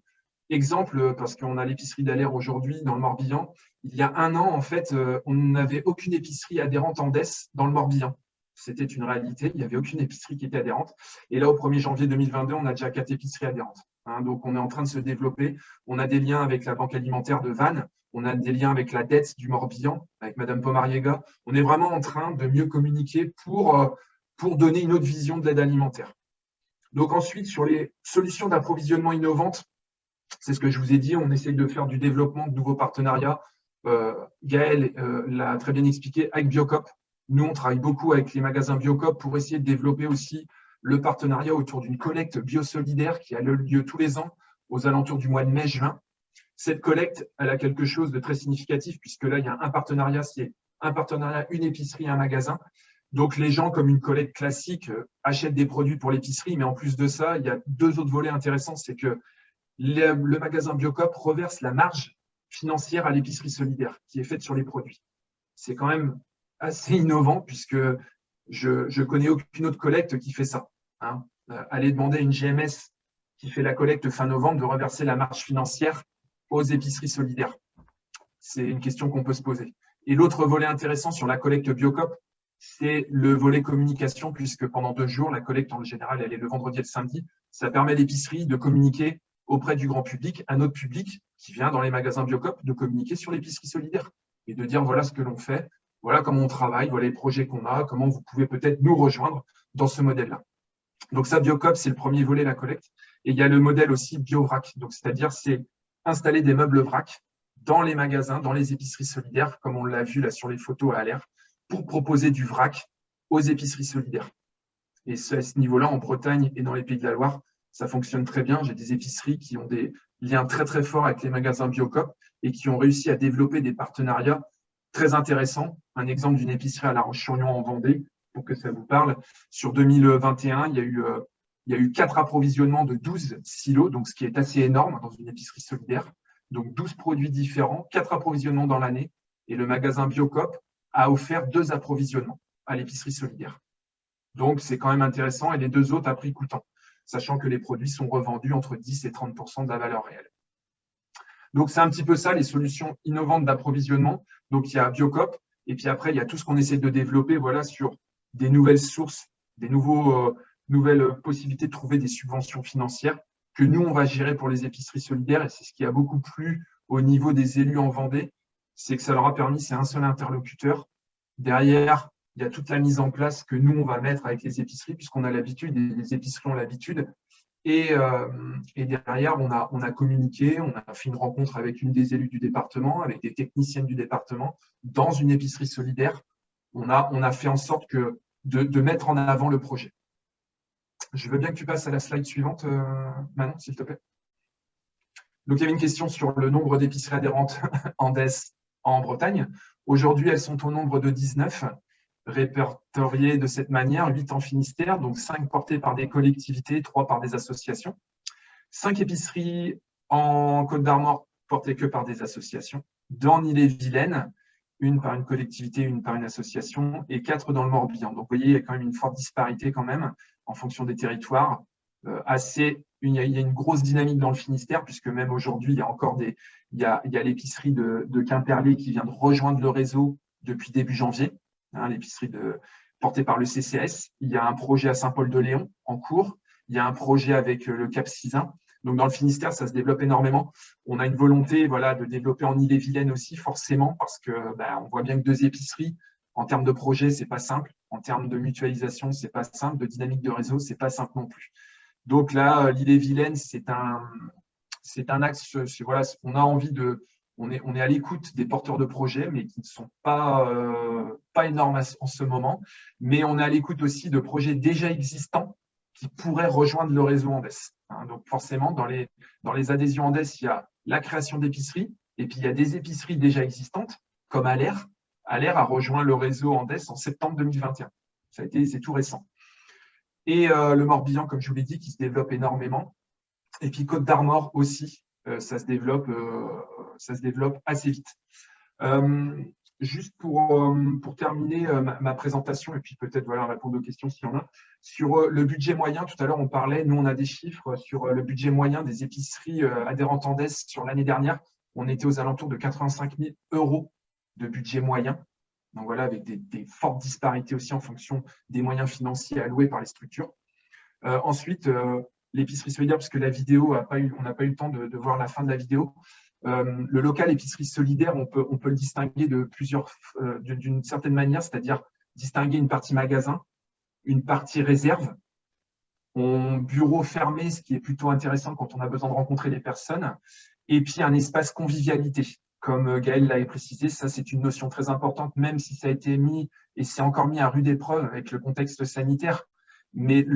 Exemple, parce qu'on a l'épicerie d'Aller aujourd'hui dans le Morbihan. Il y a un an, en fait, on n'avait aucune épicerie adhérente Andes dans le Morbihan. C'était une réalité, il n'y avait aucune épicerie qui était adhérente. Et là, au 1er janvier 2022, on a déjà 4 épiceries adhérentes. Donc, on est en train de se développer. On a des liens avec la banque alimentaire de Vannes. On a des liens avec la dette du Morbihan, avec Madame Pomariega. On est vraiment en train de mieux communiquer pour donner une autre vision de l'aide alimentaire. Donc ensuite, sur les solutions d'approvisionnement innovantes, c'est ce que je vous ai dit, on essaye de faire du développement de nouveaux partenariats. Gaël l'a très bien expliqué avec Biocop. Nous, on travaille beaucoup avec les magasins Biocop pour essayer de développer aussi le partenariat autour d'une collecte biosolidaire qui a lieu tous les ans aux alentours du mois de mai-juin. Cette collecte, elle a quelque chose de très significatif puisque là, il y a un partenariat, c'est un partenariat, une épicerie, un magasin. Donc, les gens, comme une collecte classique, achètent des produits pour l'épicerie, mais en plus de ça, il y a 2 autres volets intéressants, c'est que le magasin Biocop reverse la marge financière à l'épicerie solidaire qui est faite sur les produits. C'est quand même assez innovant puisque je connais aucune autre collecte qui fait ça. Aller demander à une GMS qui fait la collecte fin novembre de reverser la marge financière aux épiceries solidaires. C'est une question qu'on peut se poser. Et l'autre volet intéressant sur la collecte Biocop, c'est le volet communication puisque pendant 2 jours, la collecte en général, elle est le vendredi et le samedi. Ça permet à l'épicerie de communiquer auprès du grand public, à notre public, qui vient dans les magasins Biocoop de communiquer sur l'épicerie solidaire et de dire voilà ce que l'on fait, voilà comment on travaille, voilà les projets qu'on a, comment vous pouvez peut-être nous rejoindre dans ce modèle-là. Donc ça, Biocoop, c'est le premier volet, la collecte. Et il y a le modèle aussi BioVrac, donc c'est-à-dire c'est installer des meubles vrac dans les magasins, dans les épiceries solidaires, comme on l'a vu là sur les photos à l'air, pour proposer du vrac aux épiceries solidaires. Et à ce niveau-là, en Bretagne et dans les Pays de la Loire, ça fonctionne très bien. J'ai des épiceries qui ont des liens très très forts avec les magasins Biocoop et qui ont réussi à développer des partenariats très intéressants. Un exemple d'une épicerie à La Roche-sur-Yon en Vendée, pour que ça vous parle. Sur 2021, il y a eu 4 approvisionnements de 12 silos, donc ce qui est assez énorme dans une épicerie solidaire. Donc 12 produits différents, 4 approvisionnements dans l'année. Et le magasin Biocoop a offert 2 approvisionnements à l'épicerie solidaire. Donc c'est quand même intéressant et les 2 autres à prix coûtant, sachant que les produits sont revendus entre 10 et 30% de la valeur réelle. Donc c'est un petit peu ça, les solutions innovantes d'approvisionnement. Donc il y a Biocoop et puis après il y a tout ce qu'on essaie de développer voilà, sur des nouvelles sources, des nouvelles possibilités de trouver des subventions financières que nous, on va gérer pour les épiceries solidaires. Et c'est ce qui a beaucoup plu au niveau des élus en Vendée, c'est que ça leur a permis, c'est un seul interlocuteur. Derrière, il y a toute la mise en place que nous, on va mettre avec les épiceries, puisqu'on a l'habitude, et les épiceries ont l'habitude. Et derrière, on a communiqué, on a fait une rencontre avec une des élus du département, avec des techniciennes du département, dans une épicerie solidaire. On a fait en sorte de mettre en avant le projet. Je veux bien que tu passes à la slide suivante, Manon, s'il te plaît. Donc, il y avait une question sur le nombre d'épiceries adhérentes Andes en Bretagne. Aujourd'hui, elles sont au nombre de 19, répertoriées de cette manière, 8 en Finistère, donc 5 portées par des collectivités, 3 par des associations. 5 épiceries en Côte-d'Armor portées que par des associations. Dans Ille-et-Vilaine, une par une collectivité, une par une association, et 4 dans le Morbihan. Donc, vous voyez, il y a quand même une forte disparité quand même en fonction des territoires. Il y a une grosse dynamique dans le Finistère, puisque même aujourd'hui, il y a encore il y a l'épicerie de Quimperlé qui vient de rejoindre le réseau depuis début janvier, hein, l'épicerie portée par le CCS. Il y a un projet à Saint-Paul-de-Léon en cours. Il y a un projet avec le Cap-Sizun. Donc, dans le Finistère, ça se développe énormément. On a une volonté voilà, de développer en Ille-et-Vilaine aussi, forcément, parce que on voit bien que 2 épiceries, en termes de projet, ce n'est pas simple. En termes de mutualisation, ce n'est pas simple. De dynamique de réseau, ce n'est pas simple non plus. Donc là, l'Ille-et-Vilaine, c'est un axe, voilà, on a envie on est à l'écoute des porteurs de projets, mais qui ne sont pas énormes en ce moment. Mais on est à l'écoute aussi de projets déjà existants qui pourraient rejoindre le réseau Andes. Hein, donc forcément, dans les adhésions Andes, il y a la création d'épiceries, et puis il y a des épiceries déjà existantes, comme Aller. Aller a rejoint le réseau Andes en septembre 2021. C'est tout récent. Et le Morbihan, comme je vous l'ai dit, qui se développe énormément. Et puis Côte-d'Armor aussi, ça se développe assez vite. Juste pour terminer ma présentation, et puis peut-être voilà, répondre aux questions s'il y en a. Sur le budget moyen, tout à l'heure on parlait, nous on a des chiffres sur le budget moyen des épiceries adhérentes Andes sur l'année dernière. On était aux alentours de 85 000 € de budget moyen. Donc voilà, avec des fortes disparités aussi en fonction des moyens financiers alloués par les structures. Ensuite, l'épicerie solidaire, parce que la vidéo, on n'a pas eu le temps de voir la fin de la vidéo. Le local épicerie solidaire, on peut le distinguer d'une certaine manière, c'est-à-dire distinguer une partie magasin, une partie réserve, bureau fermé, ce qui est plutôt intéressant quand on a besoin de rencontrer des personnes, et puis un espace convivialité. Comme Gaël l'avait précisé, ça c'est une notion très importante, même si ça a été mis, et c'est encore mis à rude épreuve avec le contexte sanitaire, mais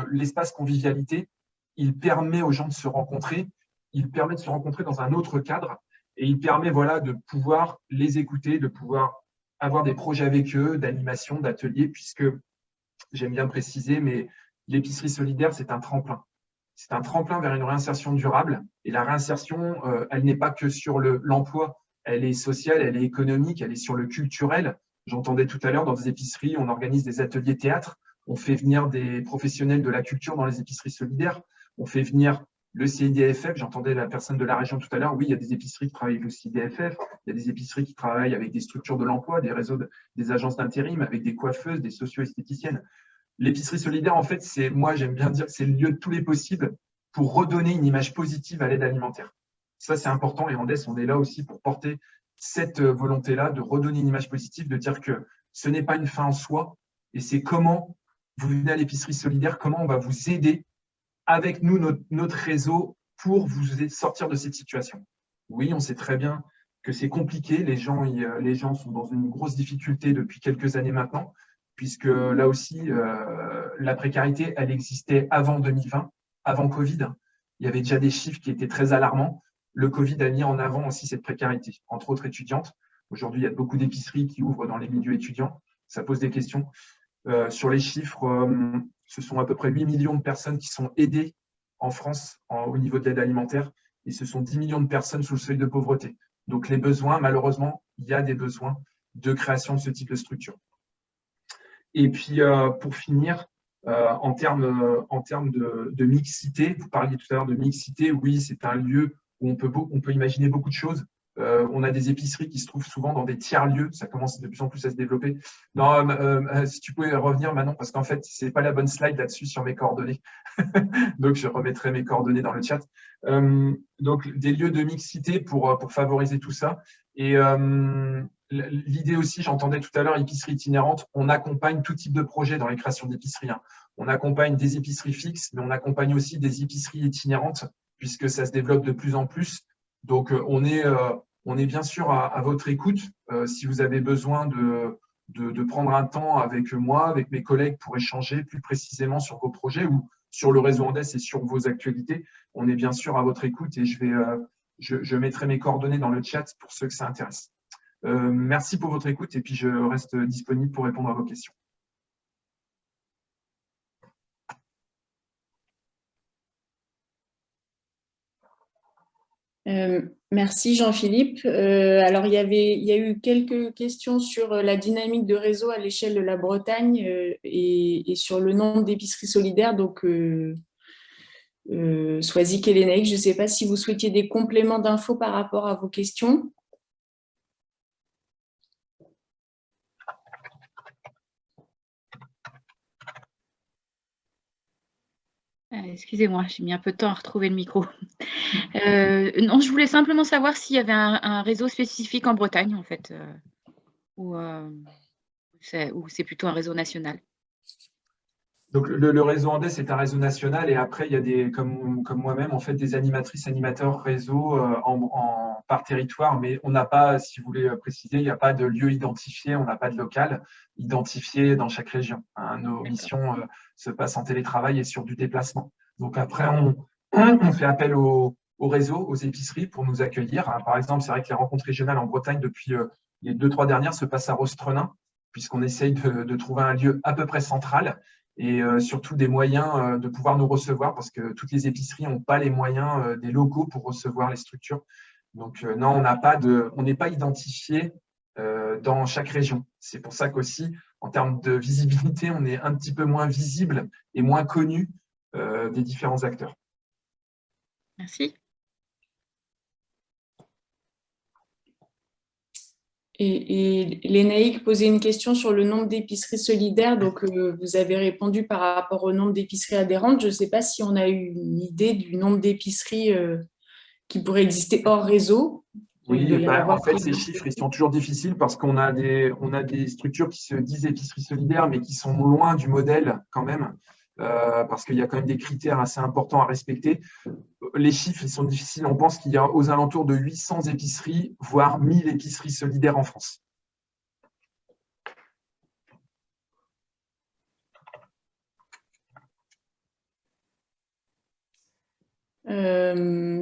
l'espace convivialité, il permet aux gens de se rencontrer, il permet de se rencontrer dans un autre cadre, et il permet voilà, de pouvoir les écouter, de pouvoir avoir des projets avec eux, d'animation, d'ateliers, puisque, j'aime bien préciser, mais l'épicerie solidaire, c'est un tremplin. C'est un tremplin vers une réinsertion durable. Et la réinsertion, elle n'est pas que sur l'emploi, elle est sociale, elle est économique, elle est sur le culturel. J'entendais tout à l'heure, dans des épiceries, on organise des ateliers théâtre, on fait venir des professionnels de la culture dans les épiceries solidaires, on fait venir le CIDFF, j'entendais la personne de la région tout à l'heure, oui, il y a des épiceries qui travaillent avec le CIDFF, il y a des épiceries qui travaillent avec des structures de l'emploi, des réseaux, des agences d'intérim, avec des coiffeuses, des socio-esthéticiennes. L'épicerie solidaire, en fait, moi j'aime bien dire que c'est le lieu de tous les possibles pour redonner une image positive à l'aide alimentaire. Ça, c'est important. Et Andes, on est là aussi pour porter cette volonté-là de redonner une image positive, de dire que ce n'est pas une fin en soi, et c'est comment vous venez à l'épicerie solidaire, comment on va vous aider avec nous, notre réseau, pour vous sortir de cette situation. Oui, on sait très bien que c'est compliqué. Les gens sont dans une grosse difficulté depuis quelques années maintenant, puisque là aussi, la précarité, elle existait avant 2020, avant Covid. Il y avait déjà des chiffres qui étaient très alarmants. Le Covid a mis en avant aussi cette précarité, entre autres étudiantes. Aujourd'hui, il y a beaucoup d'épiceries qui ouvrent dans les milieux étudiants. Ça pose des questions. Sur les chiffres, ce sont à peu près 8 millions de personnes qui sont aidées en France au niveau de l'aide alimentaire, et ce sont 10 millions de personnes sous le seuil de pauvreté. Donc les besoins, malheureusement, il y a des besoins de création de ce type de structure. Et puis, pour finir, en termes de mixité, vous parliez tout à l'heure de mixité, oui, c'est un lieu où on peut imaginer beaucoup de choses. On a des épiceries qui se trouvent souvent dans des tiers-lieux. Ça commence de plus en plus à se développer. Non, si tu pouvais revenir, Manon, parce qu'en fait, ce n'est pas la bonne slide là-dessus sur mes coordonnées. Donc, je remettrai mes coordonnées dans le chat. Donc, des lieux de mixité pour favoriser tout ça. Et l'idée aussi, j'entendais tout à l'heure, épicerie itinérante, on accompagne tout type de projet dans les créations d'épiceries. On accompagne des épiceries fixes, mais on accompagne aussi des épiceries itinérantes, puisque ça se développe de plus en plus. Donc, on est bien sûr à votre écoute. Si vous avez besoin de prendre un temps avec moi, avec mes collègues, pour échanger plus précisément sur vos projets ou sur le réseau Andes et sur vos actualités, on est bien sûr à votre écoute, et je mettrai mes coordonnées dans le chat pour ceux que ça intéresse. Merci pour votre écoute, et puis je reste disponible pour répondre à vos questions. Merci Jean-Philippe. Alors, il y a eu quelques questions sur la dynamique de réseau à l'échelle de la Bretagne et sur le nombre d'épiceries solidaires. Donc, Swazik et Lénaïque, je ne sais pas si vous souhaitiez des compléments d'infos par rapport à vos questions. Excusez-moi, j'ai mis un peu de temps à retrouver le micro. Non, je voulais simplement savoir s'il y avait un réseau spécifique en Bretagne, en fait, ou c'est plutôt un réseau national. Donc, le réseau Andes est un réseau national, et après, il y a des, comme moi-même, en fait, des animatrices, animateurs réseau par territoire, mais on n'a pas, si vous voulez préciser, il n'y a pas de lieu identifié, on n'a pas de local identifié dans chaque région. Nos missions se passent en télétravail et sur du déplacement. Donc après, on fait appel au réseau, aux épiceries pour nous accueillir. Par exemple, c'est vrai que les rencontres régionales en Bretagne, depuis les 2-3 dernières, se passent à Rostrenain, puisqu'on essaye de trouver un lieu à peu près central, et surtout des moyens de pouvoir nous recevoir, parce que toutes les épiceries n'ont pas les moyens des locaux pour recevoir les structures. Donc non, on n'est pas identifié dans chaque région. C'est pour ça qu'aussi, en termes de visibilité, on est un petit peu moins visible et moins connu des différents acteurs. Merci. Et Lénaïque posait une question sur le nombre d'épiceries solidaires. Donc, vous avez répondu par rapport au nombre d'épiceries adhérentes. Je ne sais pas si on a eu une idée du nombre d'épiceries qui pourraient exister hors réseau. Oui, en fait, ces chiffres, ils sont toujours difficiles parce qu'on a des structures qui se disent épiceries solidaires, mais qui sont loin du modèle quand même, parce qu'il y a quand même des critères assez importants à respecter. Les chiffres, ils sont difficiles. On pense qu'il y a aux alentours de 800 épiceries, voire 1000 épiceries solidaires en France.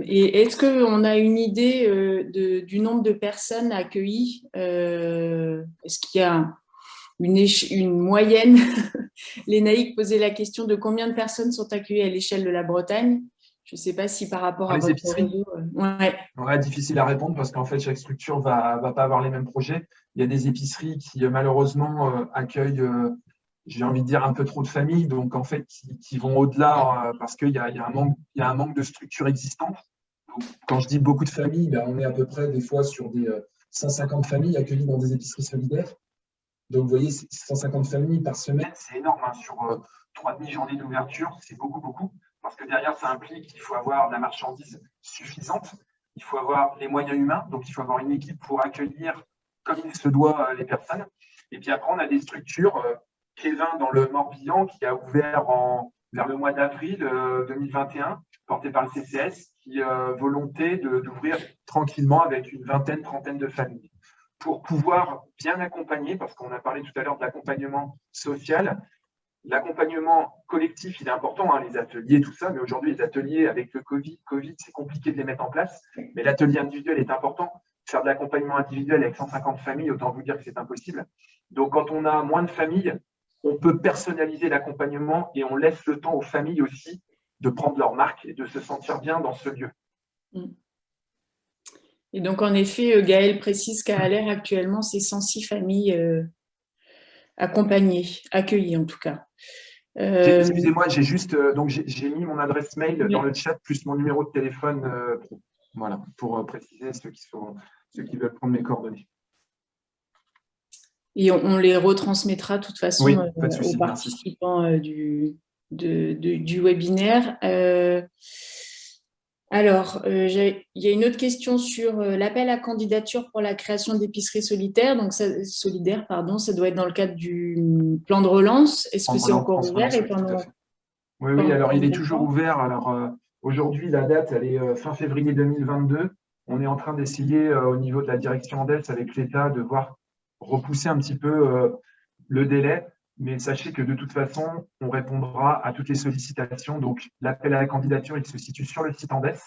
Et est-ce qu'on a une idée du nombre de personnes accueillies? Est-ce qu'il y a une moyenne? Lénaïque posait la question de combien de personnes sont accueillies à l'échelle de la Bretagne. Je ne sais pas si par rapport à les votre épiceries. réseau… Ouais, difficile à répondre parce qu'en fait, chaque structure va pas avoir les mêmes projets. Il y a des épiceries qui, malheureusement, accueillent, j'ai envie de dire, un peu trop de familles, donc en fait, qui vont au-delà parce qu'il y a un manque de structures existantes. Donc, quand je dis beaucoup de familles, on est à peu près des fois sur des 150 familles accueillies dans des épiceries solidaires. Donc, vous voyez, 150 familles par semaine, c'est énorme. Sur 3 demi-journées d'ouverture, c'est beaucoup, parce que derrière, ça implique qu'il faut avoir de la marchandise suffisante. il faut avoir les moyens humains, donc il faut avoir une équipe pour accueillir comme il se doit les personnes. Et puis après, on a des structures, Kevin dans le Morbihan, qui a ouvert vers le mois d'avril 2021, porté par le CCS, qui a volonté d'ouvrir tranquillement avec une vingtaine, trentaine de familles, pour pouvoir bien accompagner, parce qu'on a parlé tout à l'heure de l'accompagnement social. L'accompagnement collectif, il est important, hein, les ateliers, tout ça, mais aujourd'hui, les ateliers avec le Covid, c'est compliqué de les mettre en place, mais l'atelier individuel est important. Faire de l'accompagnement individuel avec 150 familles, autant vous dire que c'est impossible. Donc, quand on a moins de familles, on peut personnaliser l'accompagnement et on laisse le temps aux familles aussi de prendre leur marque et de se sentir bien dans ce lieu. Et donc, en effet, Gaël précise qu'à l'heure actuellement, c'est 106 familles accompagnées, accueillies en tout cas. Excusez-moi, j'ai juste j'ai mis mon adresse mail dans le chat plus mon numéro de téléphone pro. Voilà, pour préciser ceux qui veulent prendre mes coordonnées. Et on les retransmettra de toute façon aux participants du webinaire. Alors, il y a une autre question sur l'appel à candidature pour la création d'épiceries solidaires. Donc, ça doit être dans le cadre du plan de relance. Est-ce que c'est encore ouvert Oui, alors il est toujours ouvert. Alors, aujourd'hui, la date, elle est fin février 2022. On est en train d'essayer au niveau de la direction Andes avec l'État de voir repousser un petit peu le délai. Mais sachez que de toute façon, on répondra à toutes les sollicitations. Donc, l'appel à la candidature, il se situe sur le site Andes.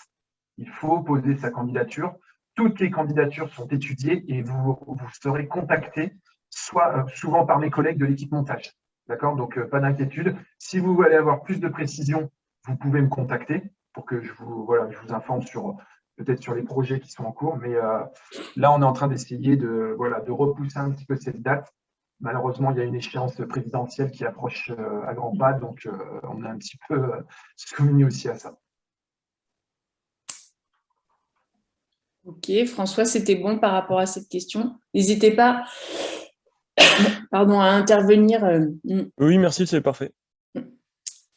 Il faut poser sa candidature. Toutes les candidatures sont étudiées et vous serez contacté, souvent par mes collègues de l'équipe montage. D'accord? Donc, pas d'inquiétude. Si vous voulez avoir plus de précision, vous pouvez me contacter pour que je vous informe peut-être sur les projets qui sont en cours. Mais là, on est en train d'essayer de repousser un petit peu cette date. Malheureusement, il y a une échéance présidentielle qui approche à grands pas, donc on est un petit peu soumis aussi à ça. Ok, François, c'était bon par rapport à cette question. N'hésitez pas à intervenir. Oui, merci, c'est parfait.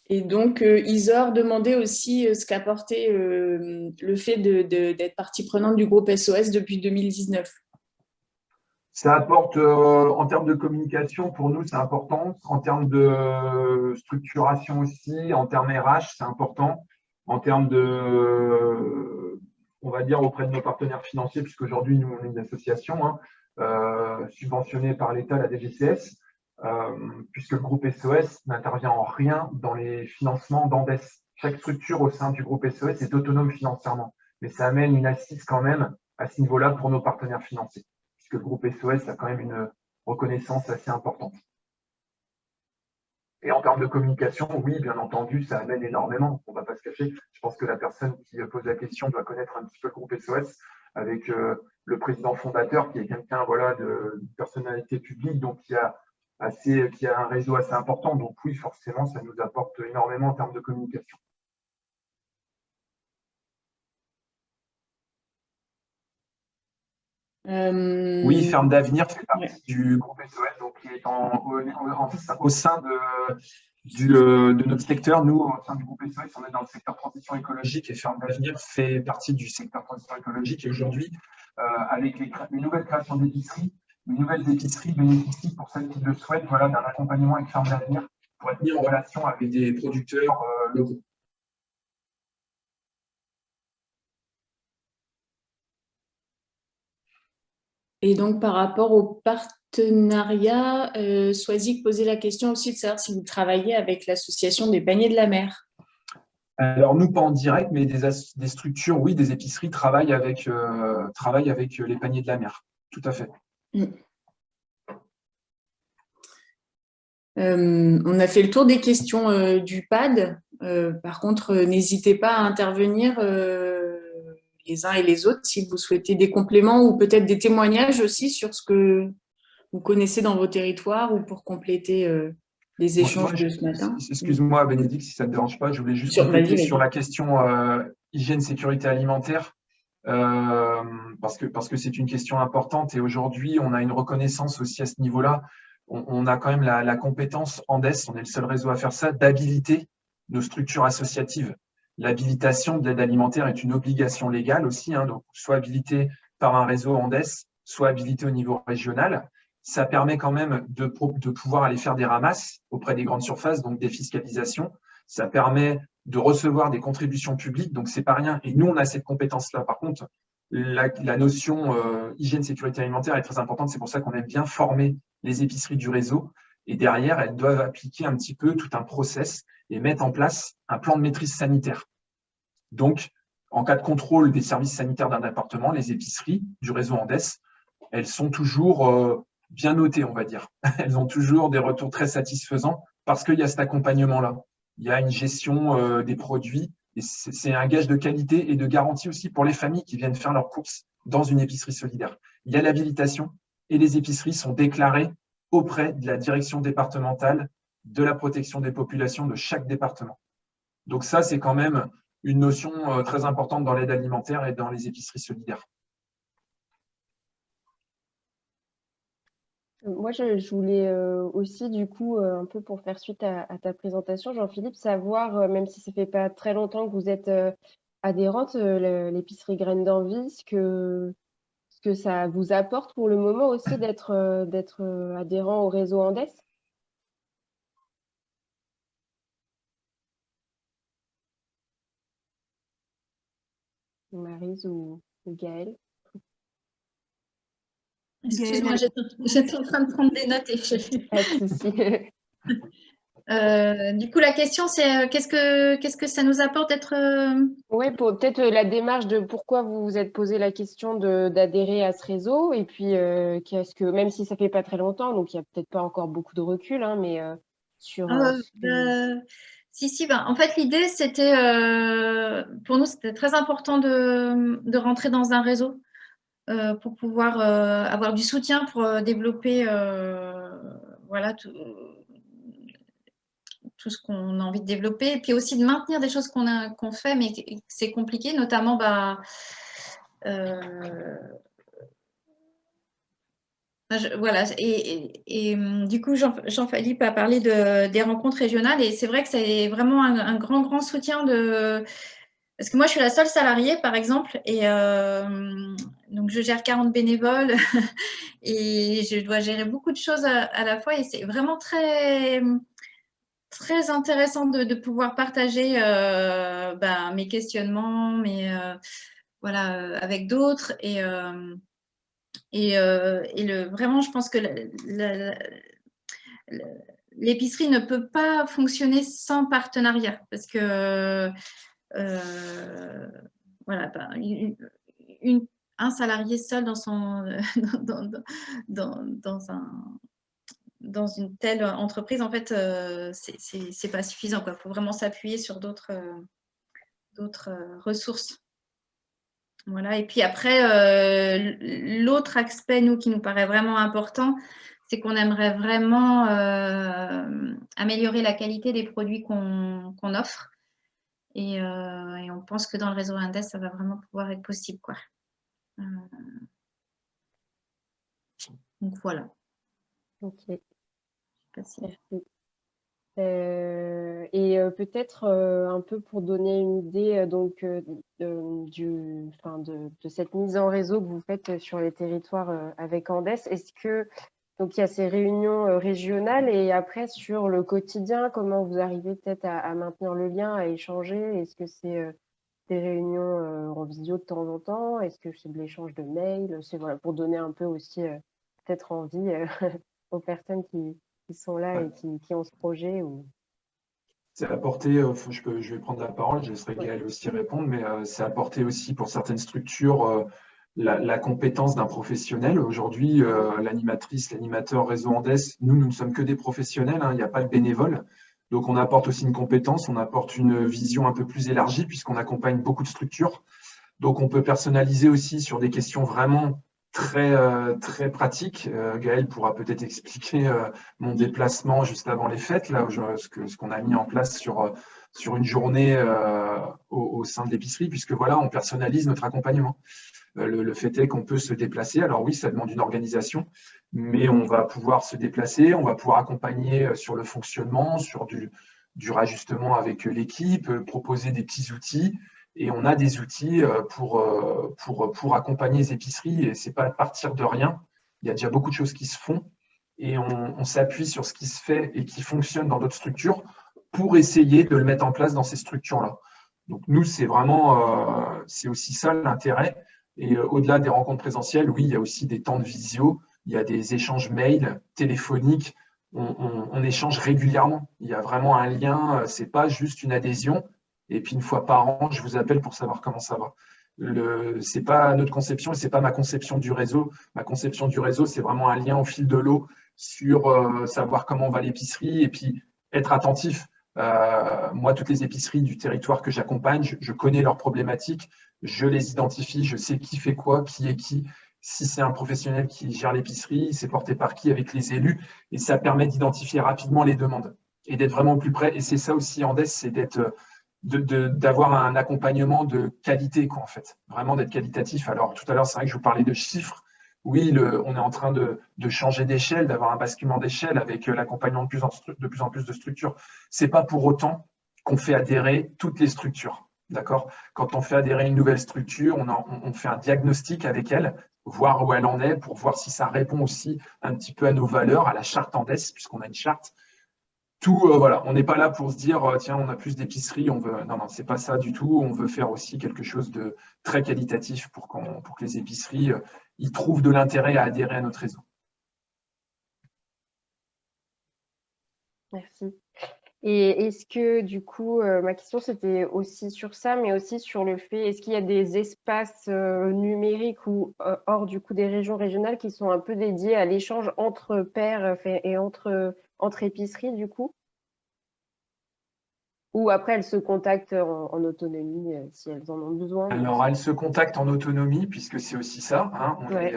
Et donc, Isor demandait aussi ce qu'apportait le fait d'être partie prenante du groupe SOS depuis 2019. Ça apporte, en termes de communication, pour nous, c'est important. En termes de structuration aussi, en termes RH, c'est important. En termes on va dire, auprès de nos partenaires financiers, puisqu'aujourd'hui, nous, on est une association subventionnée par l'État, la DGCS, puisque le groupe SOS n'intervient en rien dans les financements d'Andes. Chaque structure au sein du groupe SOS est autonome financièrement, mais ça amène une assise quand même à ce niveau-là pour nos partenaires financiers, puisque le groupe SOS a quand même une reconnaissance assez importante. Et en termes de communication, oui, bien entendu, ça amène énormément, on ne va pas se cacher. Je pense que la personne qui pose la question doit connaître un petit peu le groupe SOS, avec le président fondateur qui est quelqu'un de personnalité publique, donc qui a un réseau assez important. Donc oui, forcément, ça nous apporte énormément en termes de communication. Oui, Ferme d'Avenir fait partie du groupe SOS, donc qui est au sein de notre secteur. Nous, au sein du groupe SOS, on est dans le secteur transition écologique et Ferme d'Avenir fait partie du secteur transition écologique. Et aujourd'hui, avec les nouvelles créations d'épiceries, les nouvelles épiceries bénéficient, pour celles qui le souhaitent, d'un accompagnement avec Ferme d'Avenir pour être mis en relation avec des producteurs locaux. Et donc, par rapport au partenariat, Swazik posait la question aussi de savoir si vous travaillez avec l'association des paniers de la mer. Alors, nous, pas en direct, mais des structures, oui, des épiceries travaillent avec les paniers de la mer. Tout à fait. On a fait le tour des questions du PAD. Par contre, n'hésitez pas à intervenir les uns et les autres si vous souhaitez des compléments ou peut-être des témoignages aussi sur ce que vous connaissez dans vos territoires ou pour compléter les échanges de ce matin. Excuse-moi, Bénédicte, si ça ne te dérange pas, je voulais juste compléter sur la question hygiène, sécurité alimentaire, parce que c'est une question importante et aujourd'hui, on a une reconnaissance aussi à ce niveau-là. On a quand même la compétence Andes, on est le seul réseau à faire ça, d'habiliter nos structures associatives. L'habilitation de l'aide alimentaire est une obligation légale aussi, hein, donc soit habilité par un réseau Andes, soit habilité au niveau régional. Ça permet quand même de pouvoir aller faire des ramasses auprès des grandes surfaces, donc des fiscalisations. Ça permet de recevoir des contributions publiques, donc c'est pas rien. Et nous, on a cette compétence-là. Par contre, la notion hygiène, sécurité alimentaire est très importante. C'est pour ça qu'on aime bien former les épiceries du réseau. Et derrière, elles doivent appliquer un petit peu tout un process et mettre en place un plan de maîtrise sanitaire. Donc, en cas de contrôle des services sanitaires d'un département, les épiceries du réseau Andes, elles sont toujours bien notées, on va dire. Elles ont toujours des retours très satisfaisants parce qu'il y a cet accompagnement-là. Il y a une gestion des produits et c'est un gage de qualité et de garantie aussi pour les familles qui viennent faire leurs courses dans une épicerie solidaire. Il y a l'habilitation et les épiceries sont déclarées auprès de la direction départementale de la protection des populations de chaque département. Donc ça, c'est quand même une notion très importante dans l'aide alimentaire et dans les épiceries solidaires. Moi, je voulais aussi, du coup, un peu pour faire suite à ta présentation, Jean-Philippe, savoir, même si ça fait pas très longtemps que vous êtes adhérente, l'épicerie Graines d'Envie, ce que ça vous apporte pour le moment aussi d'être adhérent au réseau Andes. Maryse ou Gaëlle? Excuse-moi, j'étais en train de prendre des notes et Pas de souci. Du coup, la question, c'est qu'est-ce que ça nous apporte d'être… Oui, peut-être la démarche de pourquoi vous vous êtes posé la question d'adhérer à ce réseau et puis qu'est-ce que, même si ça fait pas très longtemps, donc il n'y a peut-être pas encore beaucoup de recul, hein, mais sur… Si, ben, en fait, l'idée, c'était, pour nous, c'était très important de rentrer dans un réseau pour pouvoir avoir du soutien pour développer voilà, tout ce qu'on a envie de développer, et puis aussi de maintenir des choses qu'on fait, mais c'est compliqué, notamment voilà, et du coup, Jean-Philippe a parlé des rencontres régionales, et c'est vrai que c'est vraiment un grand soutien parce que moi, je suis la seule salariée, par exemple, et donc je gère 40 bénévoles et je dois gérer beaucoup de choses à la fois, et c'est vraiment très intéressant de pouvoir partager mes questionnements, voilà, avec d'autres, vraiment, je pense que l'épicerie ne peut pas fonctionner sans partenariat, parce que voilà, un salarié seul dans une telle entreprise, en fait, c'est pas suffisant, quoi. Il faut vraiment s'appuyer sur d'autres ressources. Voilà. Et puis après, l'autre aspect, nous, qui nous paraît vraiment important, c'est qu'on aimerait vraiment améliorer la qualité des produits qu'on offre. Et on pense que dans le réseau Andes, ça va vraiment pouvoir être possible, quoi. Donc voilà. Ok. Merci. Et peut-être un peu pour donner une idée donc de cette mise en réseau que vous faites sur les territoires avec Andes, est-ce que donc il y a ces réunions régionales, et après sur le quotidien, comment vous arrivez peut-être à maintenir le lien, à échanger? Est-ce que c'est des réunions en visio de temps en temps? Est-ce que c'est de l'échange de mails? C'est voilà, pour donner un peu aussi peut-être envie aux personnes qui sont là et qui ont ce projet. C'est apporté, je vais prendre la parole, je laisserai Gaëlle aussi répondre, mais c'est apporté aussi pour certaines structures la compétence d'un professionnel. Aujourd'hui, l'animatrice, l'animateur réseau Andes, nous ne sommes que des professionnels, hein, il n'y a pas de bénévoles. Donc, on apporte aussi une compétence, on apporte une vision un peu plus élargie puisqu'on accompagne beaucoup de structures. Donc, on peut personnaliser aussi sur des questions vraiment très pratiques. Gaëlle pourra peut-être expliquer mon déplacement juste avant les fêtes, là, ce qu'on a mis en place sur une journée au sein de l'épicerie, puisque voilà, on personnalise notre accompagnement. Le fait est qu'on peut se déplacer. Alors oui, ça demande une organisation, mais on va pouvoir se déplacer, on va pouvoir accompagner sur le fonctionnement, sur du réajustement avec l'équipe, proposer des petits outils. Et on a des outils pour accompagner les épiceries. Et ce n'est pas à partir de rien. Il y a déjà beaucoup de choses qui se font. Et on s'appuie sur ce qui se fait et qui fonctionne dans d'autres structures pour essayer de le mettre en place dans ces structures-là. Donc nous, c'est vraiment, c'est aussi ça l'intérêt. Et au-delà des rencontres présentielles, oui, il y a aussi des temps de visio, il y a des échanges mails, téléphoniques, on échange régulièrement. Il y a vraiment un lien, c'est pas juste une adhésion. Et puis une fois par an, je vous appelle pour savoir comment ça va. C'est pas notre conception et c'est pas ma conception du réseau. Ma conception du réseau, c'est vraiment un lien au fil de l'eau sur savoir comment va l'épicerie et puis être attentif. Moi, toutes les épiceries du territoire que j'accompagne, je connais leurs problématiques, je les identifie, je sais qui fait quoi, qui est qui. Si c'est un professionnel qui gère l'épicerie, c'est porté par qui avec les élus, et ça permet d'identifier rapidement les demandes et d'être vraiment plus près. Et c'est ça aussi, Andes, c'est d'avoir un accompagnement de qualité, quoi, en fait, vraiment d'être qualitatif. Alors, tout à l'heure, c'est vrai que je vous parlais de chiffres. Oui, on est en train de changer d'échelle, d'avoir un basculement d'échelle avec l'accompagnement de plus en plus de structures. Ce n'est pas pour autant qu'on fait adhérer toutes les structures. D'accord ? Quand on fait adhérer une nouvelle structure, on fait un diagnostic avec elle, voir où elle en est, pour voir si ça répond aussi un petit peu à nos valeurs, à la charte Andes, puisqu'on a une charte. Voilà, on n'est pas là pour se dire tiens, on a plus d'épiceries, on veut. Non, c'est pas ça du tout. On veut faire aussi quelque chose de très qualitatif pour que les épiceries ils trouvent de l'intérêt à adhérer à notre réseau. Merci. Et est-ce que du coup, ma question c'était aussi sur ça, mais aussi sur le fait, est-ce qu'il y a des espaces numériques ou hors du coup des régions régionales qui sont un peu dédiés à l'échange entre pairs et entre épiceries du coup? Ou après, elles se contactent en autonomie si elles en ont besoin. Alors, elles se contactent en autonomie, puisque c'est aussi ça. Hein, Ouais.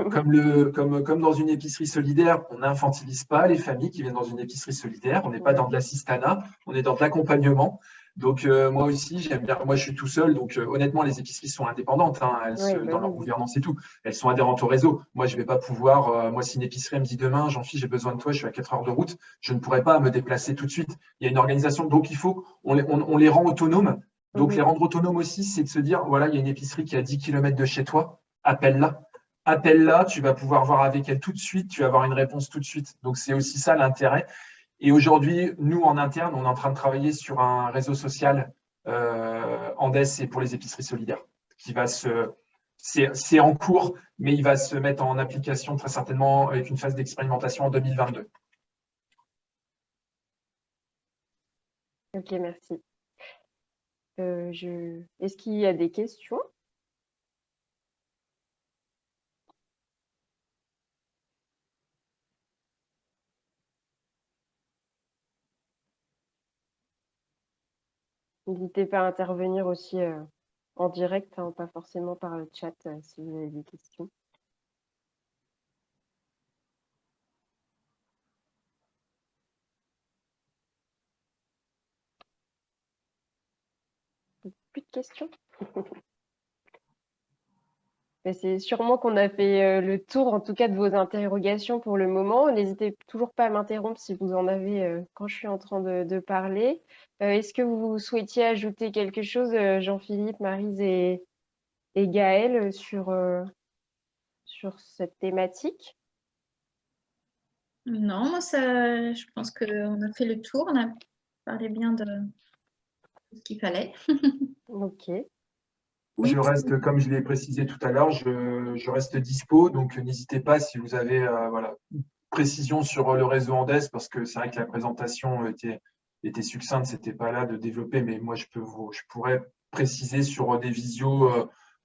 Comme dans une épicerie solidaire, on n'infantilise pas les familles qui viennent dans une épicerie solidaire. On n'est pas dans de l'assistanat, on est dans de l'accompagnement. Donc, moi aussi, j'aime bien. Moi, je suis tout seul. Donc, honnêtement, les épiceries sont indépendantes hein, dans leur gouvernance et tout. Elles sont adhérentes au réseau. Moi, je ne vais pas pouvoir. Moi, si une épicerie me dit demain, Jean-Philippe, j'ai besoin de toi, je suis à 4 heures de route, je ne pourrai pas me déplacer tout de suite. Il y a une organisation. Donc, on les rend autonomes. Donc, les rendre autonomes aussi, c'est de se dire voilà, il y a une épicerie qui est à 10 km de chez toi, appelle-la. Appelle-la, tu vas pouvoir voir avec elle tout de suite, tu vas avoir une réponse tout de suite. Donc, c'est aussi ça l'intérêt. Et aujourd'hui, nous, en interne, on est en train de travailler sur un réseau social Andes et pour les épiceries solidaires, c'est en cours, mais il va se mettre en application très certainement avec une phase d'expérimentation en 2022. Ok, merci. Est-ce qu'il y a des questions? N'hésitez pas à intervenir aussi en direct, hein, pas forcément par le chat si vous avez des questions. Plus de questions? C'est sûrement qu'on a fait le tour, en tout cas, de vos interrogations pour le moment. N'hésitez toujours pas à m'interrompre si vous en avez quand je suis en train de parler. Est-ce que vous souhaitiez ajouter quelque chose, Jean-Philippe, Maryse et Gaëlle, sur cette thématique? Non, moi, je pense qu'on a fait le tour. On a parlé bien de ce qu'il fallait. Ok. Oui. Je reste, comme je l'ai précisé tout à l'heure, je reste dispo, donc n'hésitez pas si vous avez précision sur le réseau Andes, parce que c'est vrai que la présentation était succincte, c'était pas là de développer, mais moi je pourrais préciser sur des visios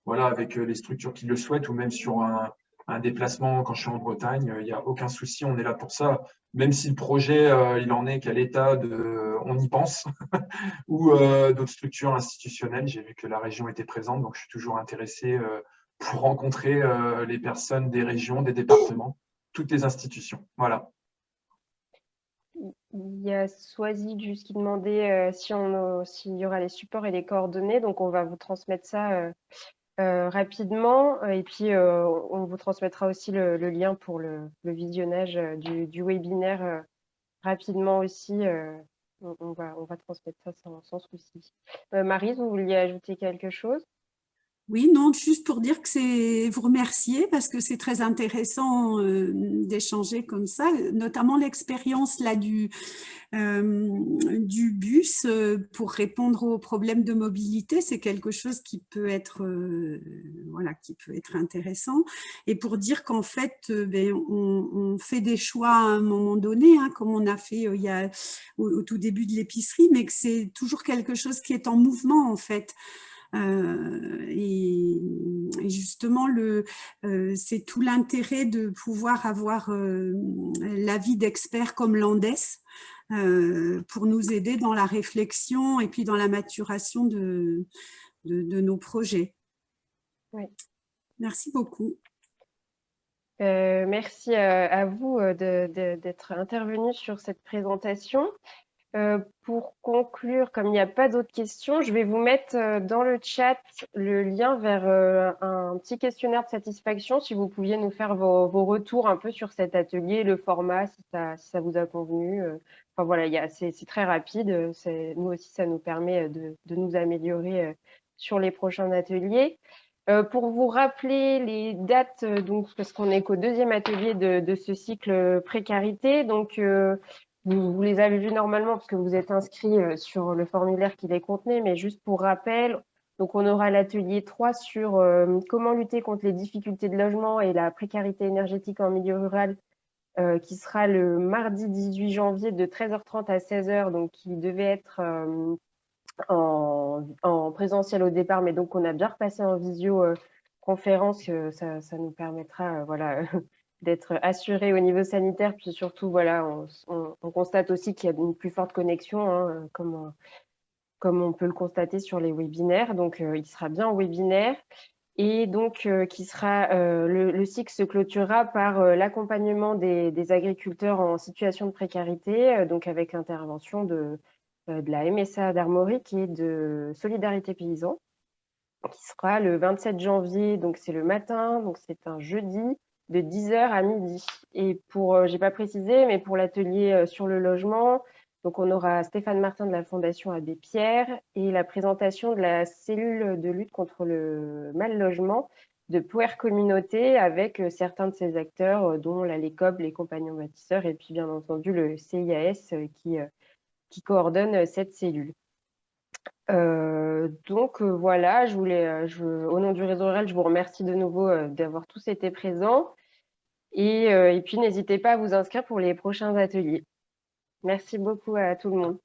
avec les structures qui le souhaitent, ou même sur un déplacement quand je suis en Bretagne, il n'y a aucun souci, on est là pour ça. Même si le projet, il en est qu'à l'état on y pense, ou d'autres structures institutionnelles. J'ai vu que la région était présente, donc je suis toujours intéressé pour rencontrer les personnes des régions, des départements, toutes les institutions. Voilà. Il y a Soisy juste qui demandait s'il y aura les supports et les coordonnées, donc on va vous transmettre ça rapidement, et puis on vous transmettra aussi le lien pour le visionnage du webinaire rapidement aussi on va transmettre ça sans souci. Maryse, vous vouliez ajouter quelque chose? Oui, non, juste pour dire que c'est vous remercier parce que c'est très intéressant d'échanger comme ça, notamment l'expérience là du bus pour répondre aux problèmes de mobilité, c'est quelque chose qui peut être voilà, qui peut être intéressant. Et pour dire qu'en fait, on fait des choix à un moment donné, hein, comme on a fait il y a au tout début de l'épicerie, mais que c'est toujours quelque chose qui est en mouvement en fait. Et justement, c'est tout l'intérêt de pouvoir avoir l'avis d'experts comme Landes pour nous aider dans la réflexion et puis dans la maturation de nos projets. Oui. Merci beaucoup. Merci à vous d'être intervenu sur cette présentation. Pour conclure, comme il n'y a pas d'autres questions, je vais vous mettre dans le chat le lien vers un petit questionnaire de satisfaction, si vous pouviez nous faire vos retours un peu sur cet atelier, le format, si ça vous a convenu. Enfin voilà, c'est très rapide. Nous aussi, ça nous permet de nous améliorer sur les prochains ateliers. Pour vous rappeler les dates, donc, parce qu'on est qu'au deuxième atelier de ce cycle précarité, donc vous les avez vus normalement parce que vous êtes inscrits sur le formulaire qui les contenait, mais juste pour rappel, donc on aura l'atelier 3 sur comment lutter contre les difficultés de logement et la précarité énergétique en milieu rural, qui sera le mardi 18 janvier de 13h30 à 16h, donc qui devait être en présentiel au départ, mais donc on a bien repassé en visioconférence, ça nous permettra voilà, d'être assurés au niveau sanitaire, puis surtout, voilà, on constate aussi qu'il y a une plus forte connexion, hein, comme on peut le constater sur les webinaires. Donc, il sera bien en webinaire. Et donc, le cycle se clôturera par l'accompagnement des agriculteurs en situation de précarité, donc avec l'intervention de la MSA d'Armorique et de Solidarité Paysan, qui sera le 27 janvier, donc c'est le matin, donc c'est un jeudi, de 10h à midi. Et j'ai pas précisé, mais pour l'atelier sur le logement, donc on aura Stéphane Martin de la Fondation Abbé Pierre et la présentation de la cellule de lutte contre le mal logement de Puer Communauté avec certains de ses acteurs, dont la LECOB, les Compagnons Bâtisseurs, et puis bien entendu le CIAS qui coordonne cette cellule. Donc voilà, au nom du réseau rural, je vous remercie de nouveau d'avoir tous été présents. Et puis, n'hésitez pas à vous inscrire pour les prochains ateliers. Merci beaucoup à tout le monde.